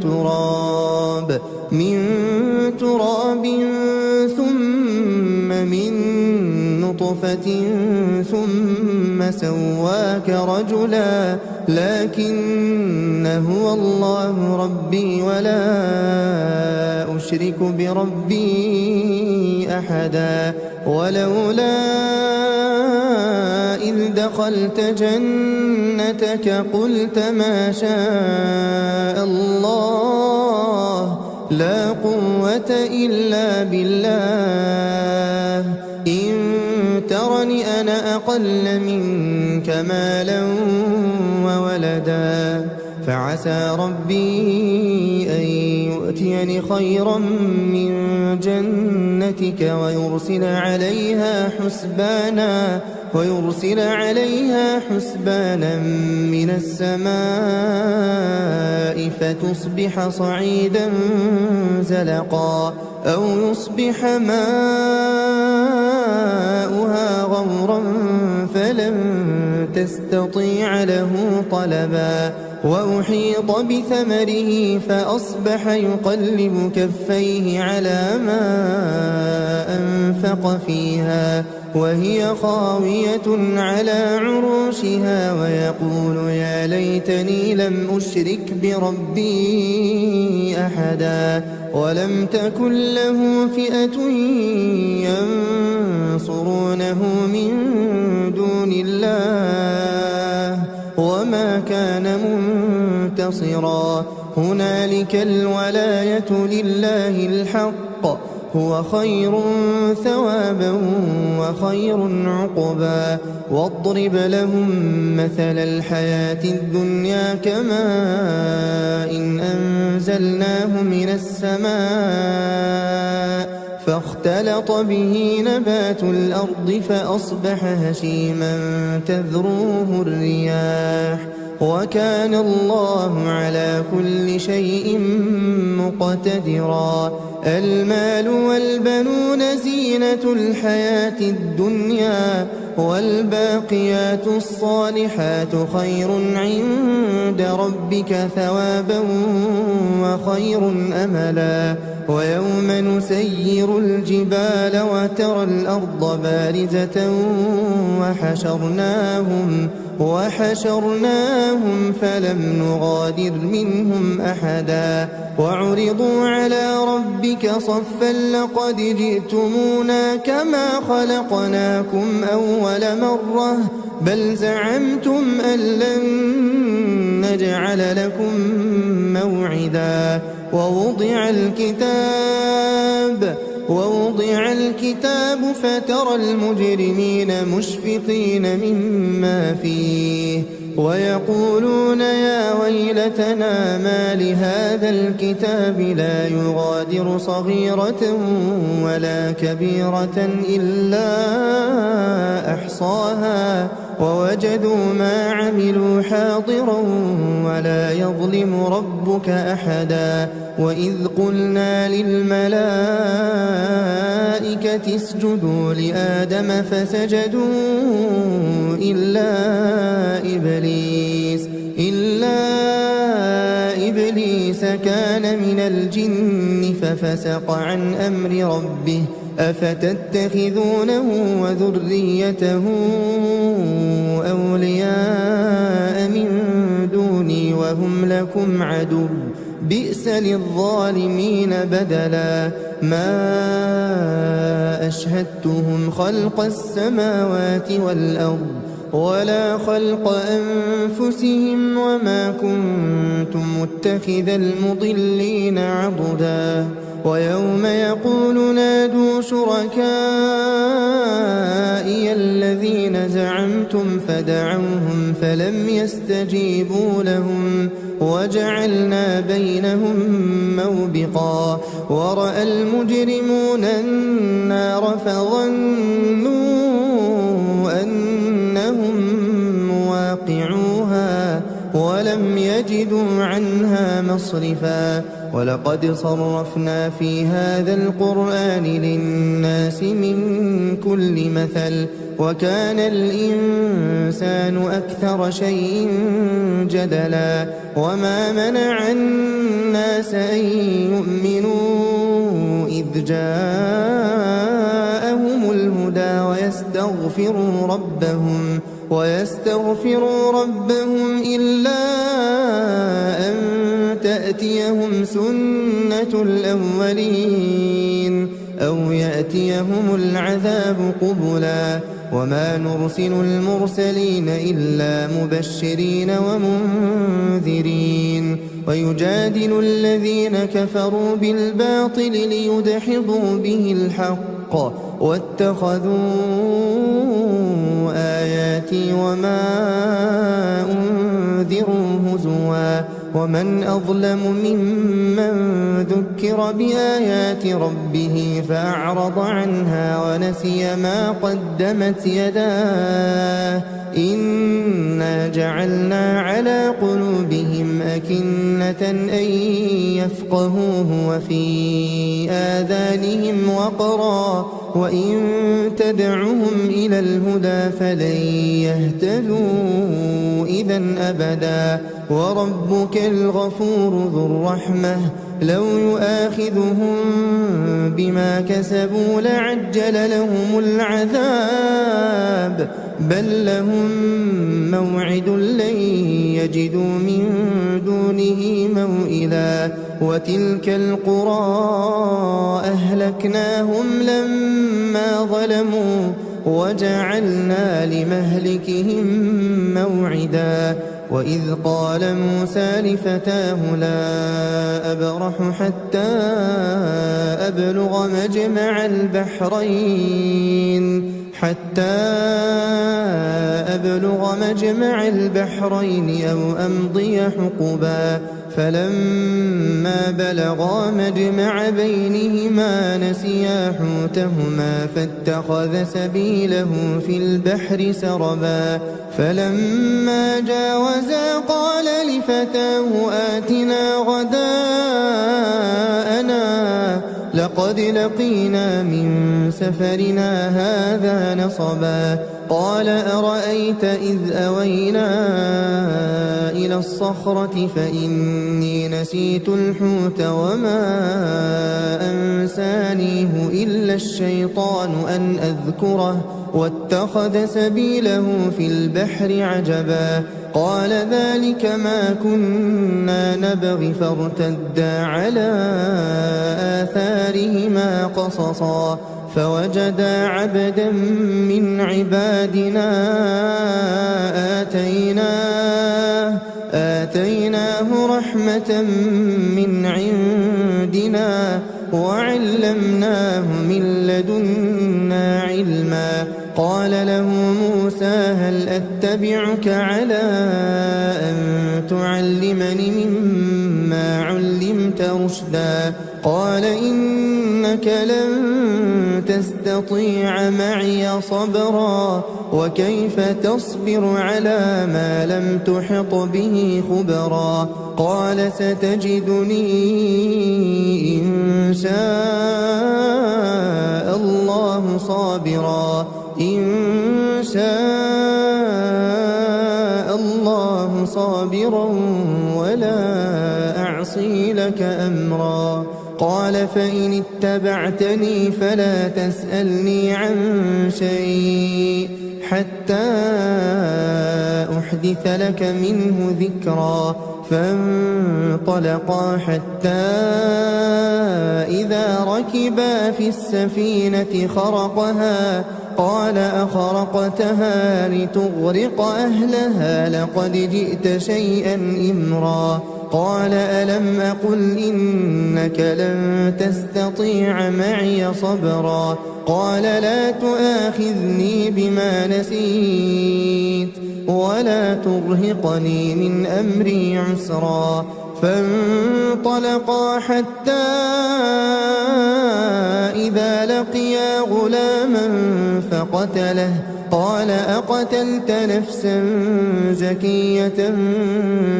تراب ثم من نطفة ثم سواك رجلا لكن هو الله ربي ولا أشرك بربي أحدا ولولا إذ دخلت جنتك قلت ما شاء الله لا قوة إلا بالله إن ترني أنا أقل منك مالا وولدا فعسى ربي أن يؤتيني خيرا من جنتك ويرسل عليها حسبانا ويرسل عليها حسبانا من السماء فتصبح صعيدا زلقا أو يصبح ماؤها غورا فلن تستطيع له طلبا وأحيط بثمره فأصبح يقلب كفيه على ما أنفق فيها وهي خاوية على عروشها ويقول يا ليتني لم أشرك بربي أحدا ولم تكن له فئة ينصرونه من دون الله وما كان منتصرا هنالك الولاية لله الحق هو خير ثوابا وخير عقبا واضرب لهم مثل الحياة الدنيا كماء إن أنزلناه من السماء فاختلط به نبات الأرض فأصبح هشيما تذروه الرياح وكان الله على كل شيء مقتدرا المال والبنون زينة الحياة الدنيا والباقيات الصالحات خير عند ربك ثوابا وخير أملا ويوم نسير الجبال وترى الأرض بارزة وحشرناهم فلم نغادر منهم أحدا وعرضوا على ربك صفا لقد جئتمونا كما خلقناكم أول مرة بل زعمتم أن لن نجعل لكم موعدا ووضع الكتاب فترى المجرمين مشفقين مما فيه ويقولون يا ويلتنا ما لهذا الكتاب لا يغادر صغيرة ولا كبيرة إلا أحصاها ووجدوا ما عملوا حاضرا ولا يظلم ربك أحدا وإذ قلنا للملائكة اسجدوا لآدم فسجدوا إلا إبليس كان من الجن ففسق عن أمر ربه أفتتخذونه وذريته أولياء من دوني وهم لكم عدو بئس للظالمين بدلا ما أشهدتهم خلق السماوات والأرض ولا خلق أنفسهم وما كنت متخذ المضلين عضدا ويوم يقول نادوا شركائي الذين زعمتم فدعوهم فلم يستجيبوا لهم وجعلنا بينهم موبقا ورأى المجرمون النار فظنوا أنهم مواقعوها ولم يجدوا عنها مصرفا ولقد صرفنا في هذا القرآن للناس من كل مثل وكان الإنسان أكثر شيء جدلا وما منع الناس أن يؤمنوا إذ جاءهم الهدى ويستغفروا ربهم إلا أن تأتيهم سنة الأولين أو يأتيهم العذاب قبلا وما نرسل المرسلين إلا مبشرين ومنذرين ويجادل الذين كفروا بالباطل ليدحضوا به الحق واتخذوا آياتي وما أنذروا هزوا ومن أظلم ممن ذكر بآيات ربه فأعرض عنها ونسي ما قدمت يداه إنا جعلنا على قلوبهم أكنة أن يفقهوه وفي آذانهم وقرا وإن تدعهم إلى الهدى فلن يهتدوا إذا أبدا وربك الغفور ذو الرحمة لو يؤاخذهم بما كسبوا لعجل لهم العذاب بل لهم موعد لن يجدوا من دونه موئلا وتلك القرى أهلكناهم لما ظلموا وجعلنا لمهلكهم موعدا وإذ قال موسى لفتاه لا أبرح حتى أبلغ مجمع البحرين أو أمضي حقبا فلما بلغا مجمع بينهما نسيا حوتهما فاتخذ سبيله في البحر سربا فلما جاوزا قال لفتاه آتنا غداءنا لقد لقينا من سفرنا هذا نصبا قال أرأيت إذ أوينا إلى الصخرة فإني نسيت الحوت وما أنسانيه إلا الشيطان أن أذكره واتخذ سبيله في البحر عجبا قال ذلك ما كنا نبغي فارتدا على آثارهما قصصا فوجدا عبدا من عبادنا آتيناه رحمة من عندنا وعلمناه من لدنا علما قال له موسى هل أتبعك على أن تعلمني مما علمت رشدا قال إنك لن تستطيع معي صبرا وكيف تصبر على ما لم تحط به خبرا قال ستجدني إن شاء الله صابرا ولا أعصي لك أمرا قال فإن اتبعتني فلا تسألني عن شيء حتى أحدث لك منه ذكرا فانطلقا حتى إذا ركبا في السفينة خرقها قال أخرقتها لتغرق أهلها لقد جئت شيئا إمرا قال ألم أقل إنك لن تستطيع معي صبرا قال لا تؤاخذني بما نسيت ولا ترهقني من أمري عسرا فانطلقا حتى إذا لقيا غلاما فقتله قال أقتلت نفسا زكية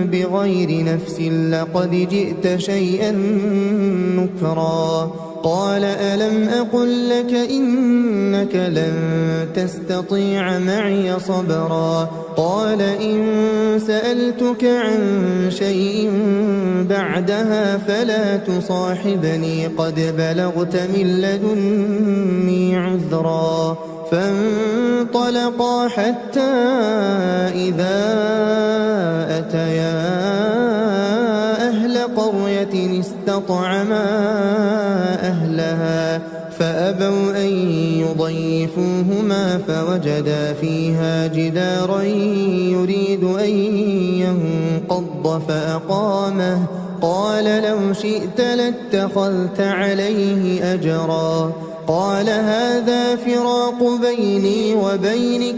بغير نفس لقد جئت شيئا نكرا قال ألم أقل لك إنك لن تستطيع معي صبرا قال إن سألتك عن شيء بعدها فلا تصاحبني قد بلغت من لدني عذرا فانطلقا حتى إذا أتيا أهل قرية استطعما أهلها فأبوا أن يضيفوهما فوجدا فيها جدارا يريد أن ينقض فأقامه قال لو شئت لاتخذت عليه أجرا قال هذا فراق بيني وبينك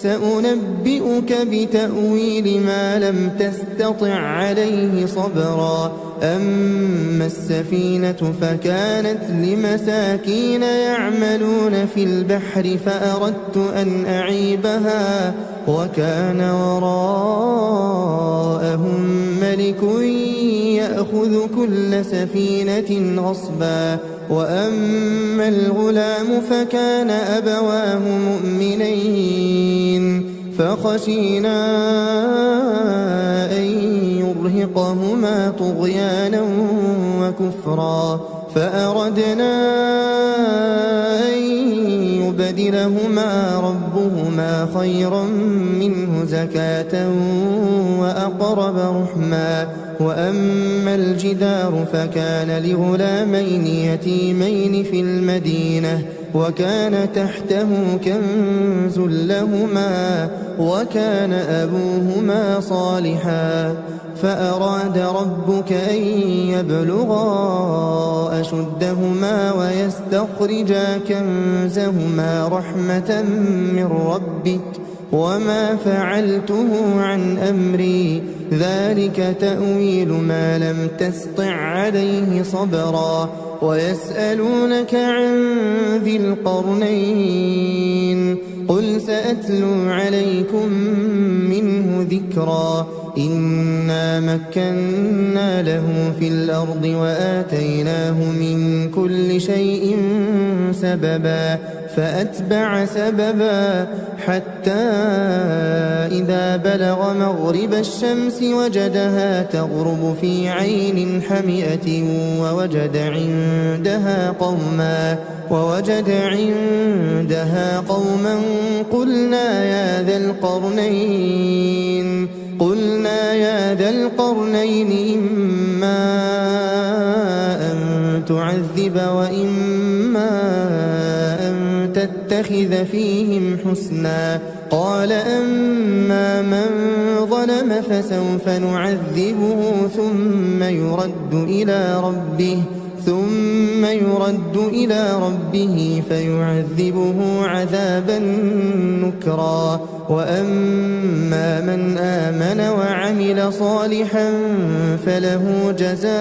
سأنبئك بتأويل ما لم تستطع عليه صبرا أما السفينة فكانت لمساكين يعملون في البحر فأردت أن أعيبها وكان وراءهم ملك يأخذ كل سفينة غصبا وأما الغلام فكان أبواه مؤمنين فخشينا أن يرهقهما طغيانا وكفرا فأردنا أن يبدلهما ربهما خيرا منه زكاة وأقرب رحما وأما الجدار فكان لغلامين يتيمين في المدينة وكان تحته كنز لهما وكان أبوهما صالحا فأراد ربك أن يبلغا أشدهما ويستخرجا كنزهما رحمة من ربك وما فعلته عن أمري ذلك تأويل ما لم تسطع عليه صبرا ويسألونك عن ذي القرنين قل سأتلو عليكم منه ذكرا إنا مكنا له في الأرض وآتيناه من كل شيء سببا فأتبع سببا حتى إذا بلغ مغرب الشمس وجدها تغرب في عين حمئة ووجد عندها قوما قلنا يا ذا القرنين إما أن تعذب وإما أن تتخذ فيهم حسنا قال أما من ظلم فسوف نعذبه ثم يرد إلى ربه فيعذبه عذابا نكرا وأما من آمن وعمل صالحا فله جزاء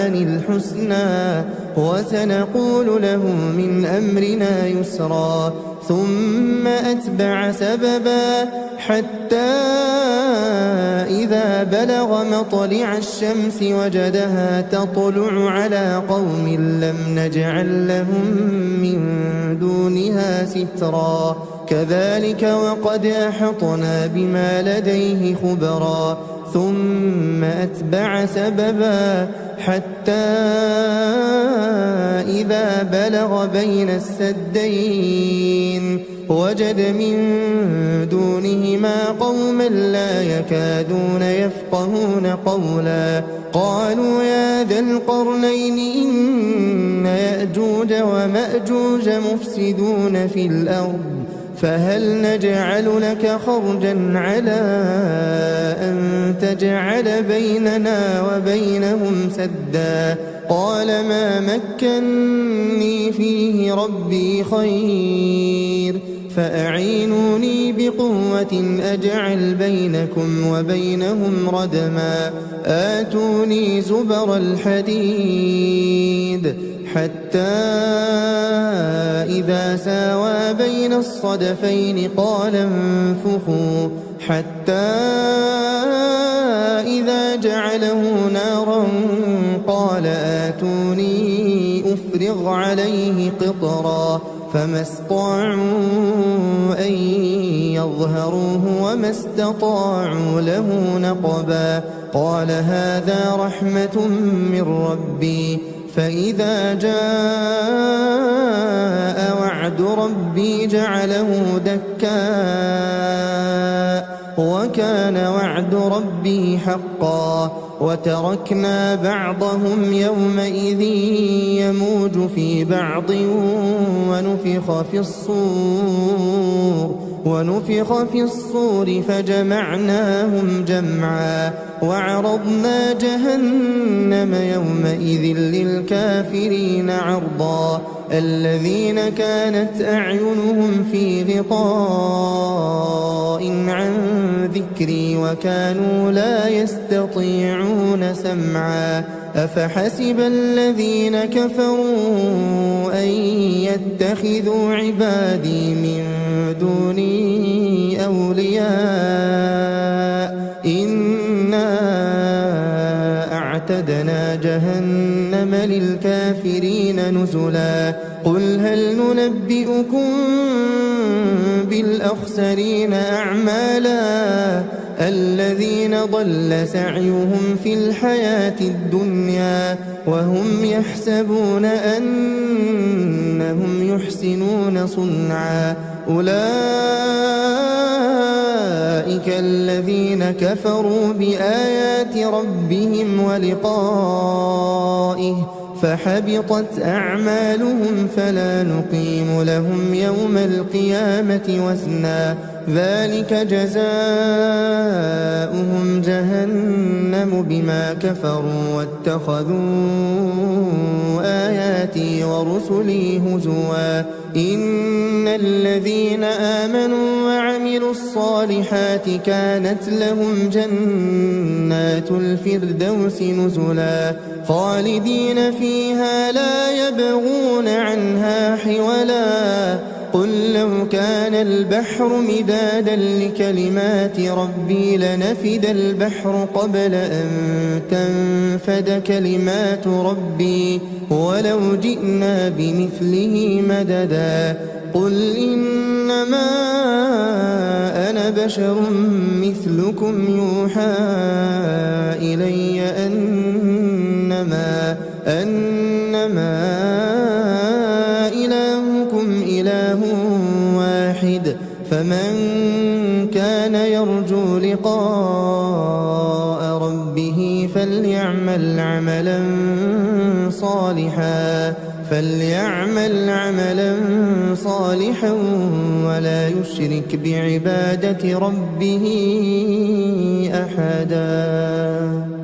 الحسنى وسنقول له من أمرنا يسرا ثم أتبع سببا حتى إذا بلغ مطلع الشمس وجدها تطلع على قوم لم نجعل لهم من دونها سترا كذلك وقد أحطنا بما لديه خبرا ثم أتبع سببا حتى إذا بلغ بين السدين وجد من دونهما قوما لا يكادون يفقهون قولا قالوا يا ذا القرنين إن يأجوج ومأجوج مفسدون في الأرض فهل نجعل لك خرجا على أن تجعل بيننا وبينهم سدا قال ما مكني فيه ربي خير فأعينوني بقوة أجعل بينكم وبينهم ردما آتوني زبر الحديد حتى إذا ساوى بين الصدفين قال انفخوا حتى إذا جعله نارا قال آتوني أفرغ عليه قطرا فما استطاعوا أن يظهروه وما استطاعوا له نقبا قال هذا رحمة من ربي فإذا جاء وعد ربي جعله دكاء وكان وعد ربي حقا وتركنا بعضهم يومئذ يموج في بعض ونفخ في الصور ونفخ في الصور فجمعناهم جمعا وعرضنا جهنم يومئذ للكافرين عرضا الذين كانت أعينهم في غطاء عن ذكري وكانوا لا يستطيعون سمعا أفحسب الذين كفروا أن يتخذوا عبادي من دوني أولياء إنا أعتدنا جهنم للكافرين نزلا قل هل ننبئكم بالأخسرين أعمالا الذين ضل سعيهم في الحياة الدنيا وهم يحسبون أنهم يحسنون صنعا أولئك الذين كفروا بآيات ربهم ولقائه فحبطت أعمالهم فلا نقيم لهم يوم القيامة وزنا ذلك جزاؤهم جهنم بما كفروا واتخذوا آياتي ورسلي هزوا إن الذين آمنوا وعملوا الصالحات كانت لهم جنات الفردوس نزلا خالدين فيها لا يبغون عنها حولا قل لو كان البحر مدادا لكلمات ربي لنفد البحر قبل أن تنفد كلمات ربي ولو جئنا بمثله مددا قل إنما أنا بشر مثلكم يوحى إلي أنما إلهكم إله واحد فمن كان يرجو لقاء ربه فليعمل عملا صالحا ولا يشرك بعبادة ربه أحدا.